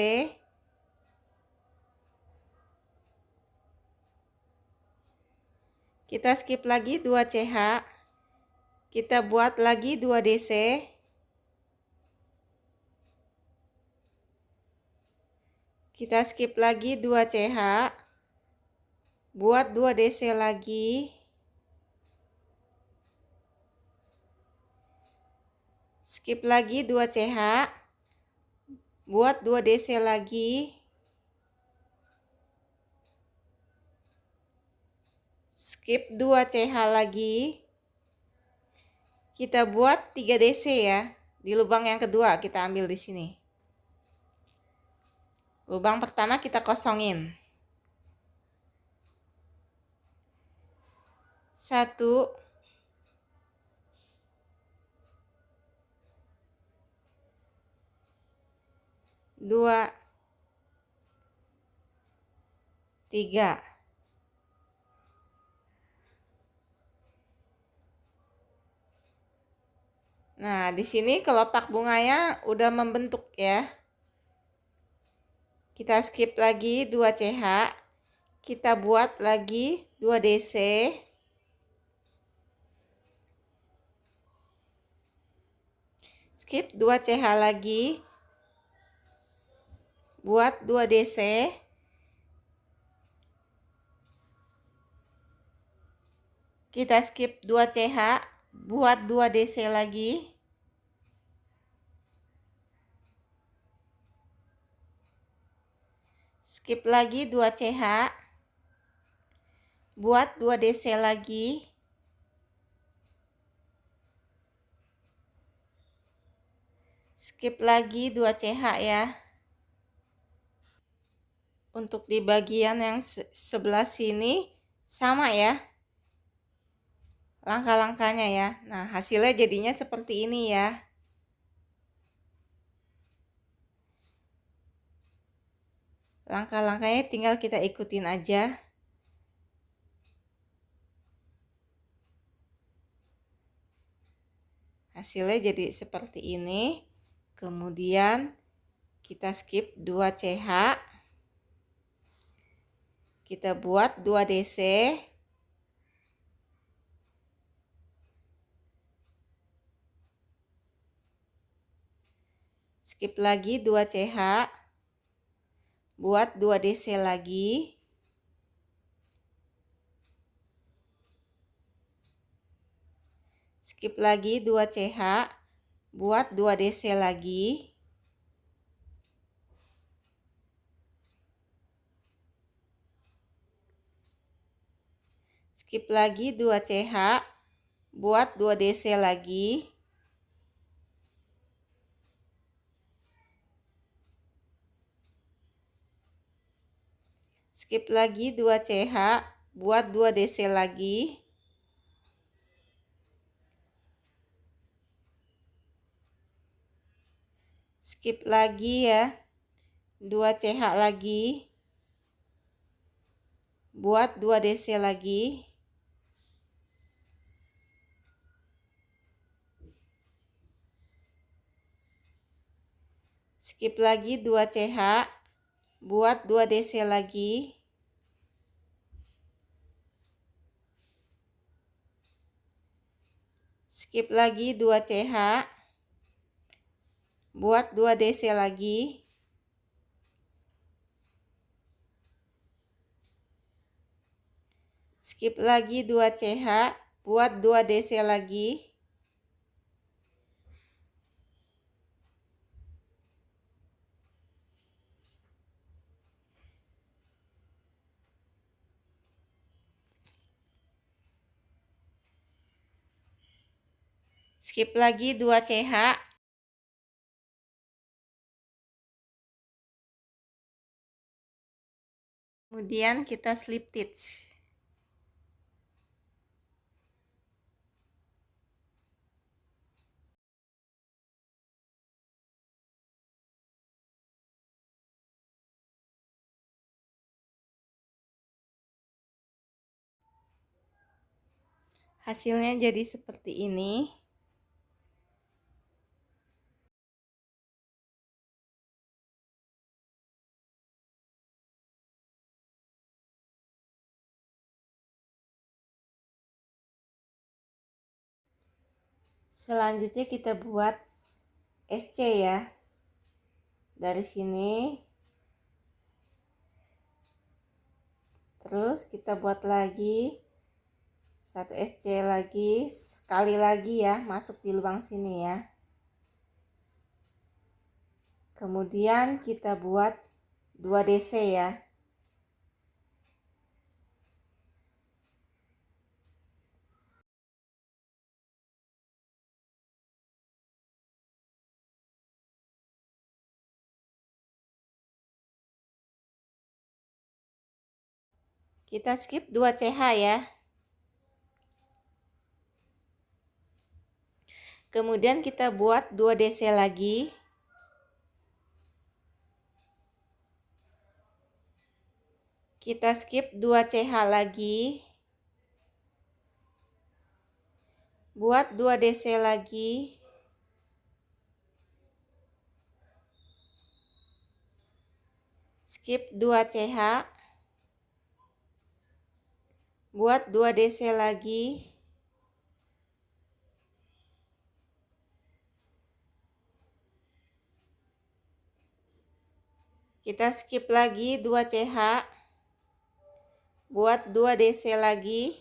Kita skip lagi 2 CH. Kita buat lagi 2 DC. Kita skip lagi 2 CH. Buat 2 DC lagi. Skip lagi 2 CH. Buat 2 DC lagi. Skip 2 CH lagi. Kita buat 3 DC ya. Di lubang yang kedua kita ambil di sini. Lubang pertama kita kosongin. 1 2 3. Nah, di sini kelopak bunganya udah membentuk ya. Kita skip lagi 2 CH. Kita buat lagi 2 DC. Skip 2 CH lagi. Buat 2 DC. Kita skip 2 CH. Buat 2 DC lagi. Skip lagi 2 CH. Buat 2 DC lagi. Skip lagi 2 CH ya. Untuk di bagian yang sebelah sini sama ya langkah-langkahnya ya. Nah, hasilnya jadinya seperti ini ya. Langkah-langkahnya tinggal kita ikutin aja. Hasilnya jadi seperti ini. Kemudian kita skip 2 CH. Kita buat 2 DC. Skip lagi 2 CH. Buat 2 DC lagi. Skip lagi 2 CH. Buat 2 DC lagi. Skip lagi 2 CH. Buat 2 DC lagi. Skip lagi 2 CH. Buat 2 DC lagi. Skip lagi ya. 2 CH lagi. Buat 2 DC lagi. Skip lagi 2 CH. Buat 2 DC lagi. Skip lagi 2 CH. Buat 2 DC lagi. Skip lagi 2 CH. Buat 2 DC lagi. Skip lagi 2 CH. Kemudian kita slip stitch. Hasilnya jadi seperti ini. Selanjutnya kita buat SC ya. Dari sini. Terus kita buat lagi satu SC lagi, sekali lagi ya, masuk di lubang sini ya. Kemudian kita buat 2 DC ya. Kita skip 2 CH ya. Kemudian kita buat 2 DC lagi. Kita skip 2 CH lagi. Buat 2 DC lagi. Skip 2 CH. Buat 2 DC lagi. Kita skip lagi 2 CH. Buat 2 DC lagi.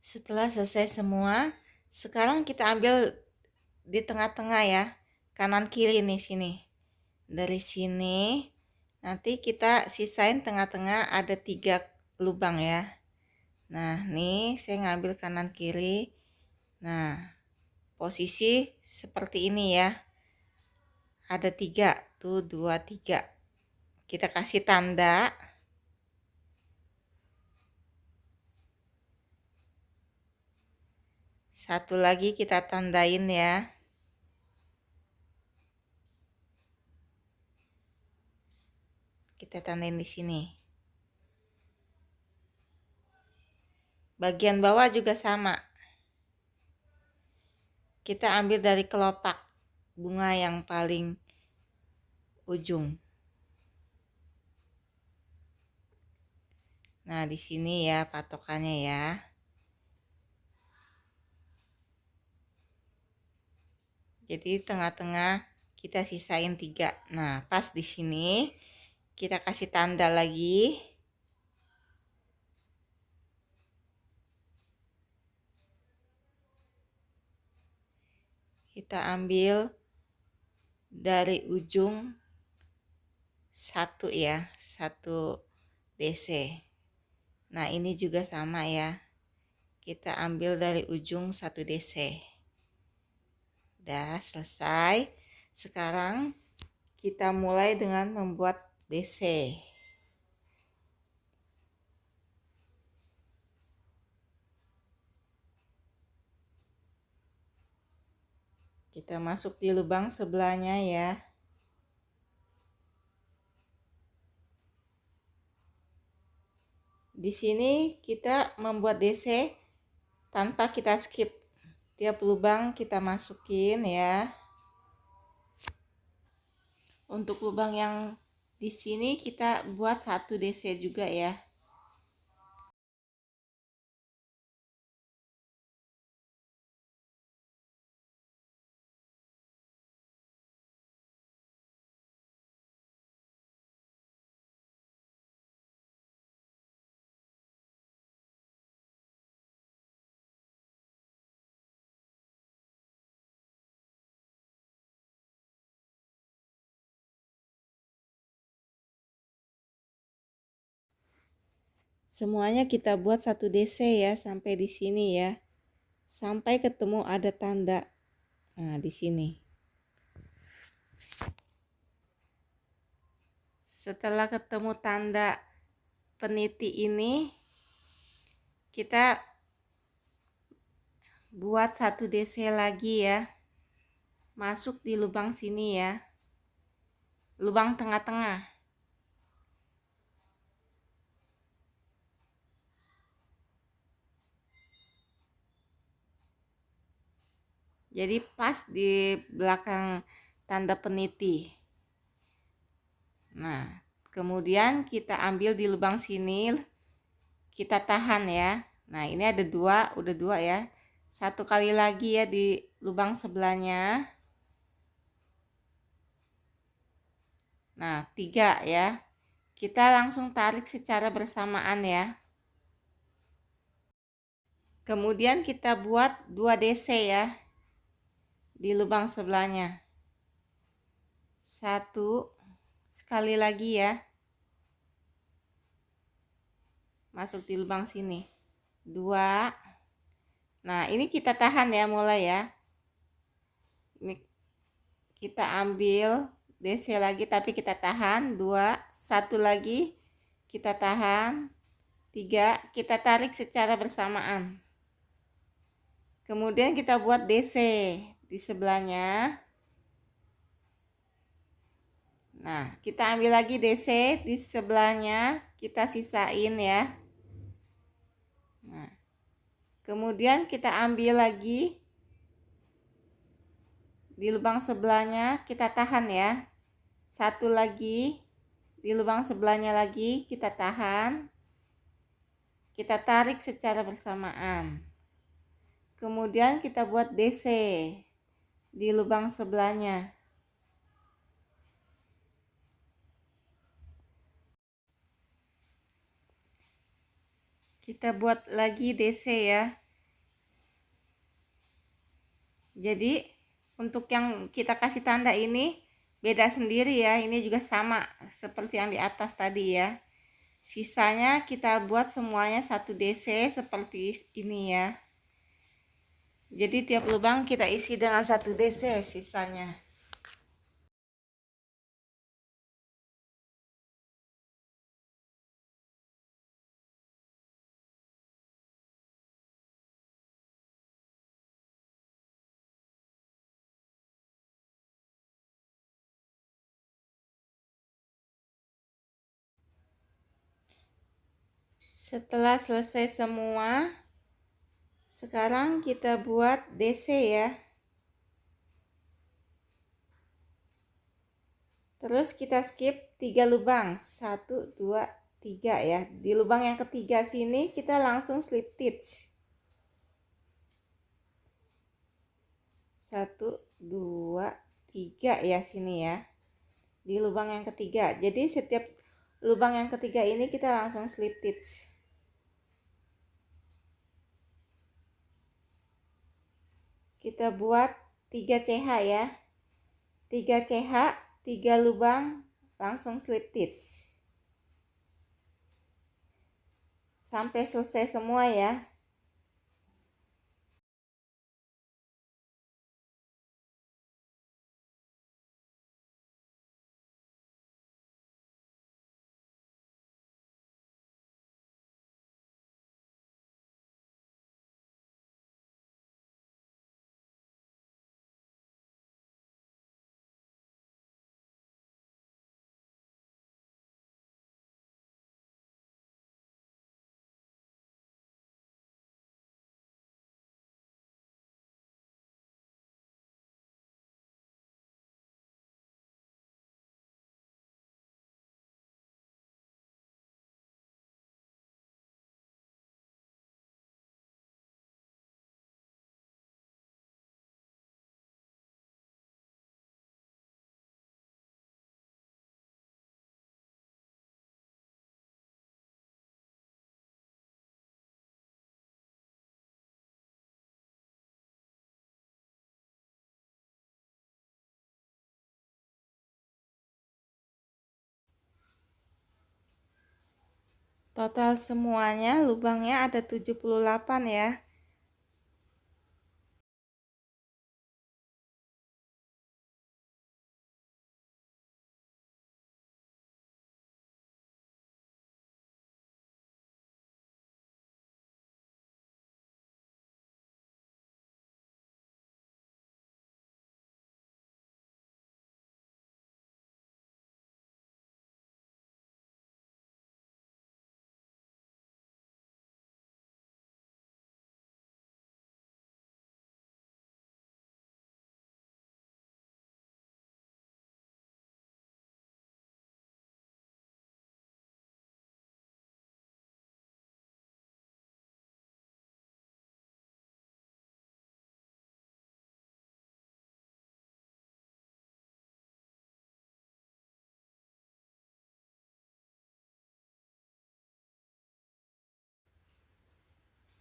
Setelah selesai semua, sekarang kita ambil di tengah-tengah ya, kanan kiri nih sini. Dari sini nanti kita sisain tengah-tengah ada 3 lubang ya. Nah, nih saya ngambil kanan kiri. Nah, posisi seperti ini ya. Ada 3, tuh 2, 3. Kita kasih tanda. Satu lagi kita tandain ya. Kita tandain di sini. Bagian bawah juga sama. Kita ambil dari kelopak bunga yang paling ujung. Nah, di sini ya patokannya ya. Jadi tengah-tengah kita sisain 3. Nah, pas di sini kita kasih tanda lagi. Kita ambil dari ujung 1 ya, 1 DC. Nah, ini juga sama ya. Kita ambil dari ujung 1 DC. Udah selesai. Sekarang Kita mulai dengan membuat DC. Kita masuk di lubang sebelahnya ya. Di sini kita membuat DC tanpa kita skip. Tiap lubang kita masukin ya. Untuk lubang yang di sini kita buat 1 DC juga ya. Semuanya kita buat 1 DC ya sampai di sini ya. Sampai ketemu ada tanda. Nah, di sini. Setelah ketemu tanda peniti ini, kita buat 1 DC lagi ya. Masuk di lubang sini ya. Lubang tengah-tengah. Jadi pas di belakang tanda peniti. Nah, kemudian kita ambil di lubang sini, kita tahan ya. Nah, ini ada 2, udah 2 ya. 1 kali lagi ya di lubang sebelahnya. Nah, 3 ya. Kita langsung tarik secara bersamaan ya. Kemudian kita buat 2 DC ya di lubang sebelahnya. 1 sekali lagi ya. Masuk di lubang sini. 2. Nah, ini kita tahan ya mulai ya. Ini kita ambil DC lagi tapi kita tahan. 2, 1 lagi kita tahan. 3, kita tarik secara bersamaan. Kemudian kita buat DC di sebelahnya. Nah, kita ambil lagi DC di sebelahnya, kita sisain ya. Nah, kemudian kita ambil lagi di lubang sebelahnya, kita tahan ya. 1 lagi di lubang sebelahnya lagi kita tahan. Kita tarik secara bersamaan. Kemudian kita buat DC di lubang sebelahnya. Kita buat lagi DC ya. Jadi untuk yang kita kasih tanda ini beda sendiri ya. Ini juga sama seperti yang di atas tadi ya. Sisanya kita buat semuanya 1 DC seperti ini ya. Jadi tiap lubang kita isi dengan 1 DC sisanya. Setelah selesai semua, sekarang kita buat DC ya. Terus kita skip 3 lubang, 1, 2, 3 ya. Di lubang yang ketiga sini kita langsung slip stitch. 1, 2, 3 ya sini ya. Di lubang yang ketiga. Jadi setiap lubang yang ketiga ini kita langsung slip stitch. Kita buat 3 CH ya. 3 CH, 3 lubang, langsung slip stitch. Sampai selesai semua ya. Total semuanya lubangnya ada 78 ya.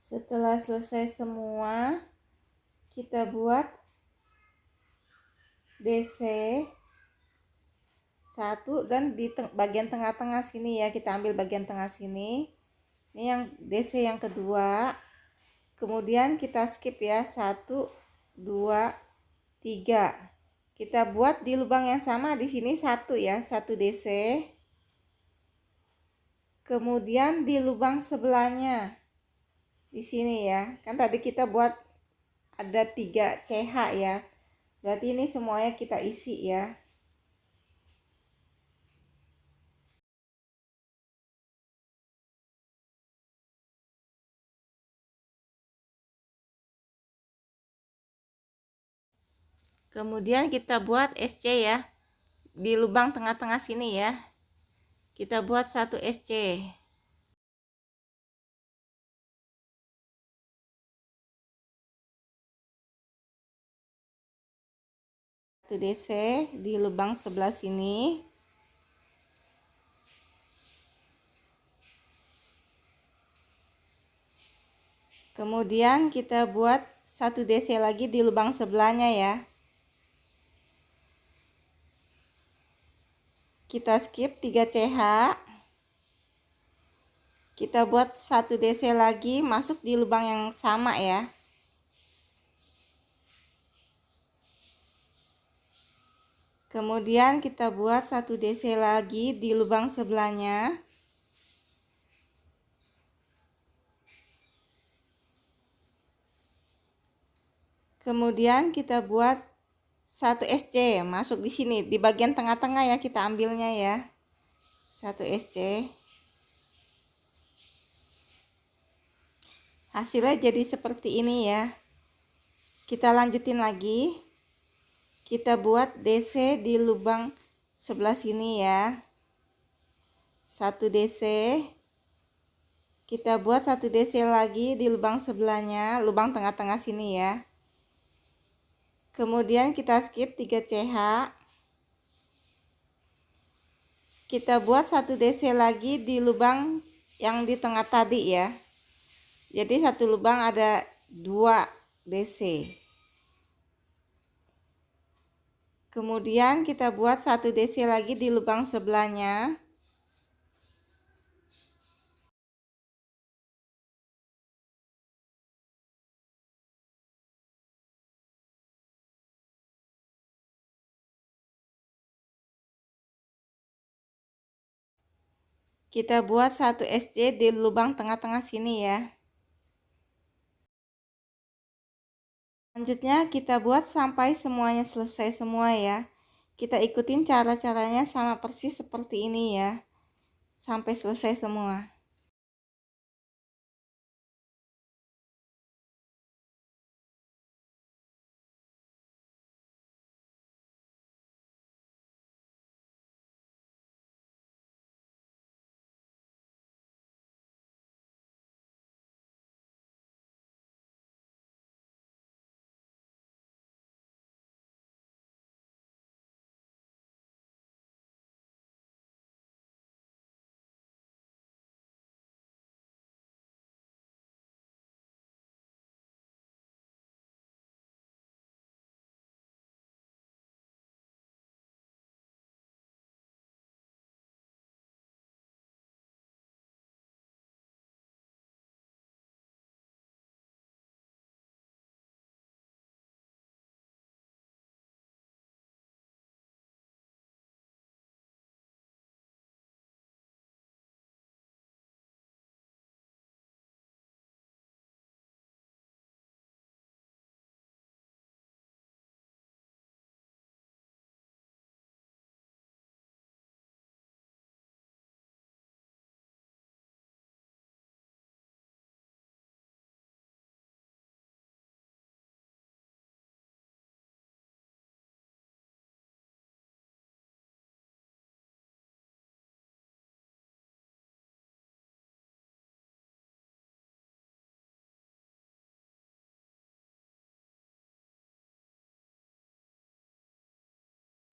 Setelah selesai semua, kita buat DC 1 dan di bagian tengah-tengah sini ya, kita ambil bagian tengah sini. Ini yang DC yang kedua. Kemudian kita skip ya, 1, 2, 3. Kita buat di lubang yang sama di sini 1 ya, 1 DC. Kemudian di lubang sebelahnya di sini ya. Kan tadi kita buat ada 3 CH ya. Berarti ini semuanya kita isi ya. Kemudian kita buat SC ya. Di lubang tengah-tengah sini ya. Kita buat 1 SC. 1 DC di lubang sebelah sini. Kemudian kita buat 1 DC lagi di lubang sebelahnya ya. Kita skip 3 CH. Kita buat 1 DC lagi masuk di lubang yang sama ya. Kemudian kita buat 1 DC lagi di lubang sebelahnya. Kemudian kita buat 1 SC masuk di sini di bagian tengah-tengah ya, kita ambilnya ya. 1 SC. Hasilnya jadi seperti ini ya. Kita lanjutin lagi. Kita buat DC di lubang sebelah sini ya. 1 DC. Kita buat 1 DC lagi di lubang sebelahnya, lubang tengah-tengah sini ya. Kemudian kita skip 3 CH. Kita buat 1 DC lagi di lubang yang di tengah tadi ya. Jadi satu lubang ada 2 DC. Kemudian kita buat 1 DC lagi di lubang sebelahnya. Kita buat 1 SC di lubang tengah-tengah sini ya. Selanjutnya kita buat sampai semuanya selesai semua ya. Kita ikutin cara-caranya sama persis seperti ini ya. Sampai selesai semua.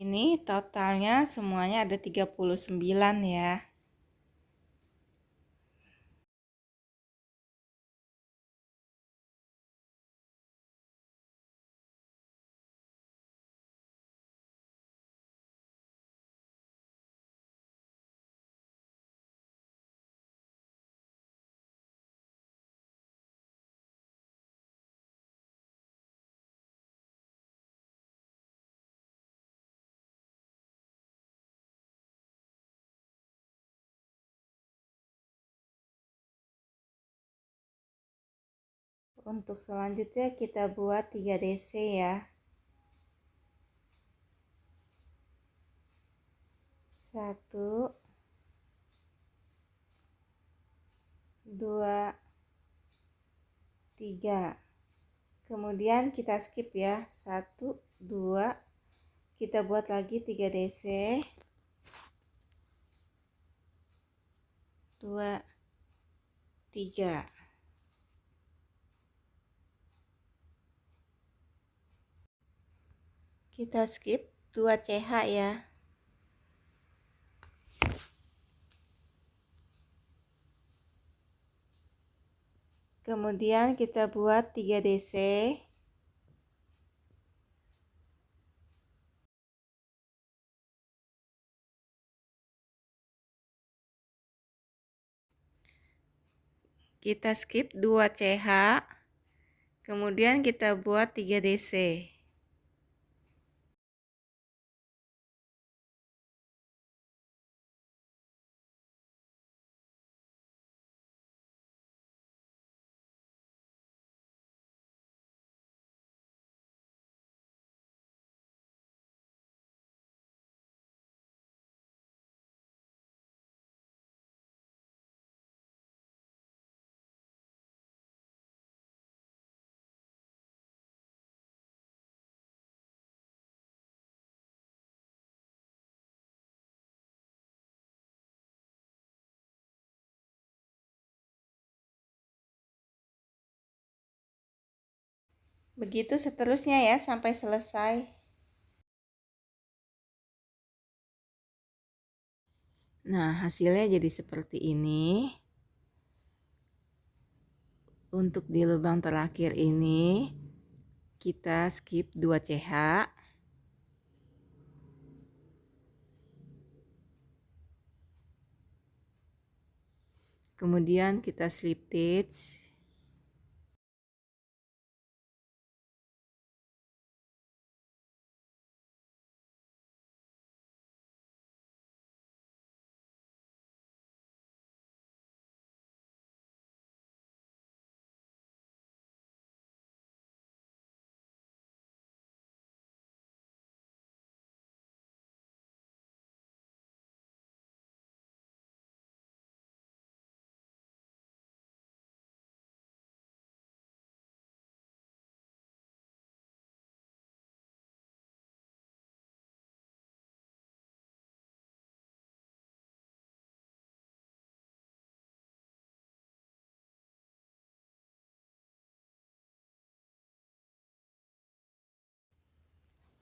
Ini totalnya semuanya ada 39 ya. Untuk selanjutnya kita buat 3 DC ya. 1, 2, 3. Kemudian kita skip ya. 1, 2. Kita buat lagi 3 DC. 2, 3. Kita skip 2 CH ya. Kemudian kita buat 3 DC. Kita skip 2 CH. Kemudian kita buat 3 DC. Begitu seterusnya ya sampai selesai. Nah, hasilnya jadi seperti ini. Untuk di lubang terakhir ini kita skip 2 CH. Kemudian kita slip stitch.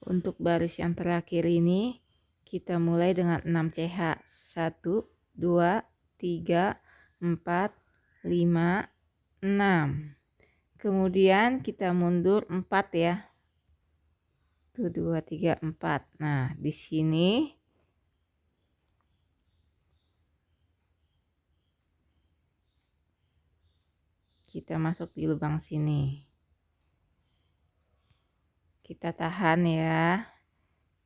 Untuk baris yang terakhir ini kita mulai dengan 6 CH. 1, 2, 3, 4, 5, 6. Kemudian kita mundur 4 ya. 1, 2, 3, 4. Nah, di sini kita masuk di lubang sini. Kita tahan ya.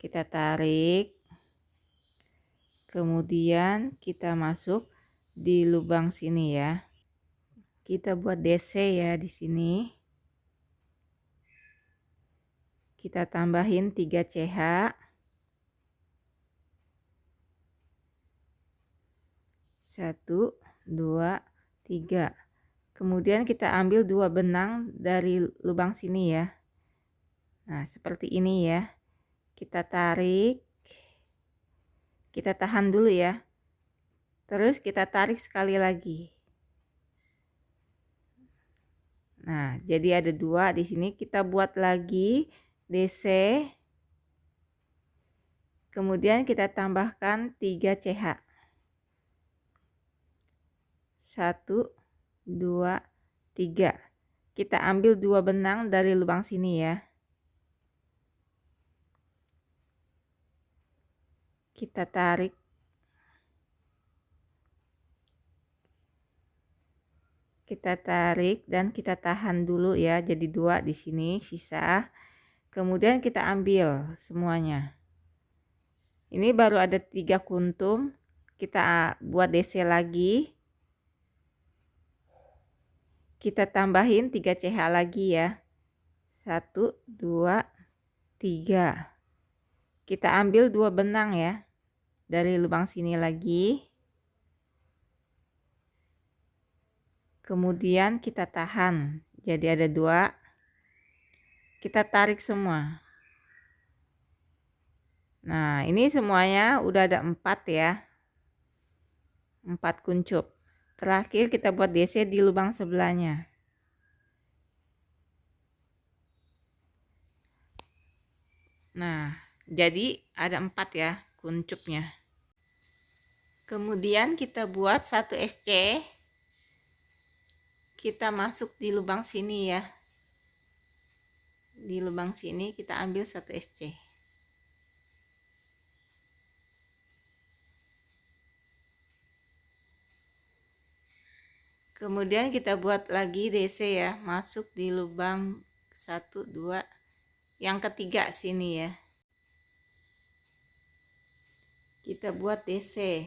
Kita tarik. Kemudian kita masuk di lubang sini ya. Kita buat DC ya di sini. Kita tambahin 3 CH. 1, 2, 3. Kemudian kita ambil 2 benang dari lubang sini ya. Nah, seperti ini ya. Kita tarik. Kita tahan dulu ya. Terus kita tarik sekali lagi. Nah, jadi ada 2 di sini. Kita buat lagi DC. Kemudian kita tambahkan 3 CH. 1, 2, 3. Kita ambil 2 benang dari lubang sini ya. Kita tarik. Kita tarik dan kita tahan dulu ya. Jadi 2 di sini sisa. Kemudian kita ambil semuanya. Ini baru ada 3 kuntum. Kita buat DC lagi. Kita tambahin 3 CH lagi ya. 1, 2, 3. Kita ambil 2 benang ya. Dari lubang sini lagi. Kemudian kita tahan. Jadi ada 2. Kita tarik semua. Nah, ini semuanya udah ada 4 ya. 4 kuncup. Terakhir kita buat DC di lubang sebelahnya. Nah, jadi ada 4 ya kuncupnya. Kemudian kita buat 1 SC. Kita masuk di lubang sini ya. Di lubang sini kita ambil 1 SC. Kemudian kita buat lagi DC ya, masuk di lubang 1, 2, yang ketiga sini ya. Kita buat DC.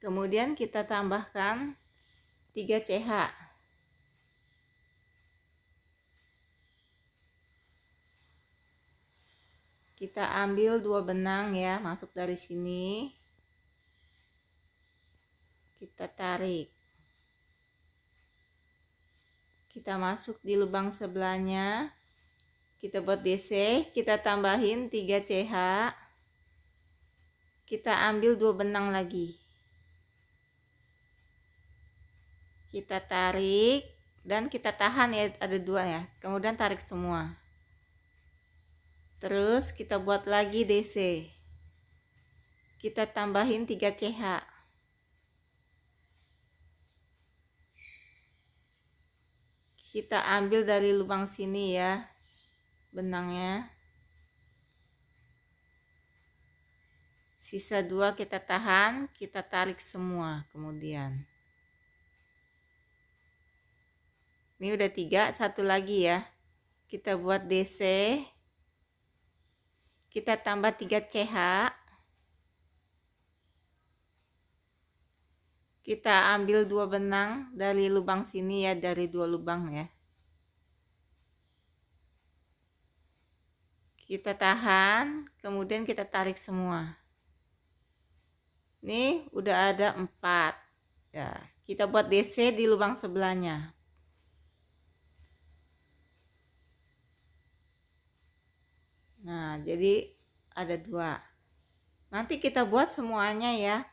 Kemudian kita tambahkan 3 CH. Kita ambil 2 benang ya, masuk dari sini. Kita tarik. Kita masuk di lubang sebelahnya. Kita buat DC, kita tambahin 3 CH. Kita ambil 2 benang lagi. Kita tarik dan kita tahan ya, ada 2 ya. Kemudian tarik semua. Terus kita buat lagi DC. Kita tambahin 3 CH. Kita ambil dari lubang sini ya benangnya. Sisa 2 kita tahan, kita tarik semua kemudian. Ini udah 3, satu lagi ya. Kita buat DC. Kita tambah 3 CH. Kita ambil 2 benang dari lubang sini ya, dari 2 lubang ya. Kita tahan, kemudian kita tarik semua. Ini udah ada 4. Ya, kita buat DC di lubang sebelahnya. Nah, jadi ada 2. Nanti kita buat semuanya ya.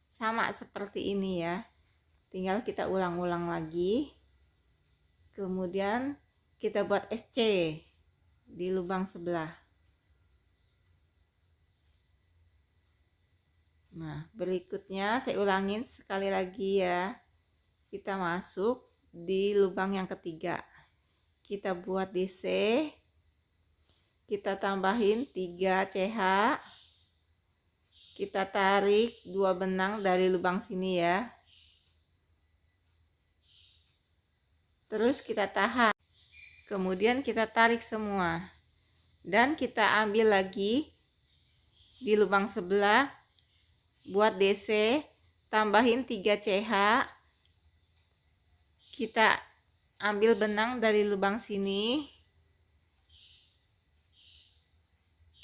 Sama seperti ini ya. Tinggal kita ulang-ulang lagi. Kemudian kita buat SC di lubang sebelah. Nah, berikutnya saya ulangin sekali lagi ya. Kita masuk di lubang yang ketiga. Kita buat DC. Kita tambahin 3 CH. Kita tarik 2 benang dari lubang sini ya. Terus kita tahan. Kemudian kita tarik semua. Dan kita ambil lagi di lubang sebelah. Buat DC. Tambahin 3 CH. Kita ambil benang dari lubang sini.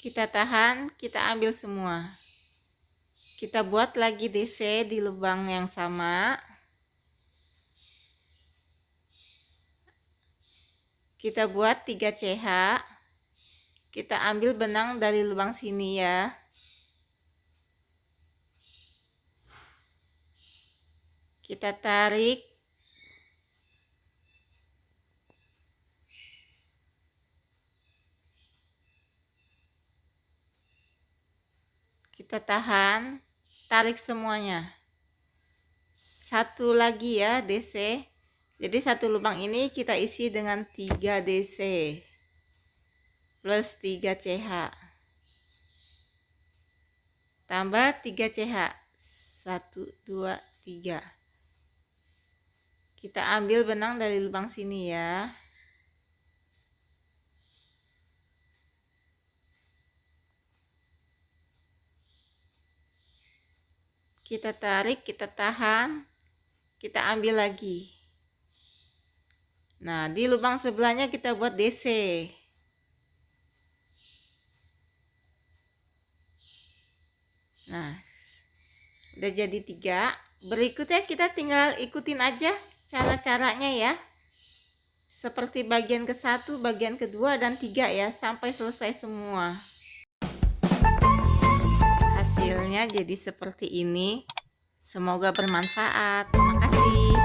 Kita tahan, kita ambil semua. Kita buat lagi DC di lubang yang sama. Kita buat 3 CH. Kita ambil benang dari lubang sini ya. Kita tarik. Kita tahan, tarik semuanya. Satu lagi ya DC. Jadi satu lubang ini kita isi dengan 3 DC plus 3 CH. Tambah 3 CH. 1, 2, 3. Kita ambil benang dari lubang sini ya. Kita tarik, kita tahan, kita ambil lagi. Nah, di lubang sebelahnya kita buat DC. Nah, udah jadi 3. Berikutnya kita tinggal ikutin aja cara-caranya ya. Seperti bagian ke-1, bagian kedua, dan 3 ya, sampai selesai semua. Hasilnya jadi seperti ini. Semoga bermanfaat. Terima kasih.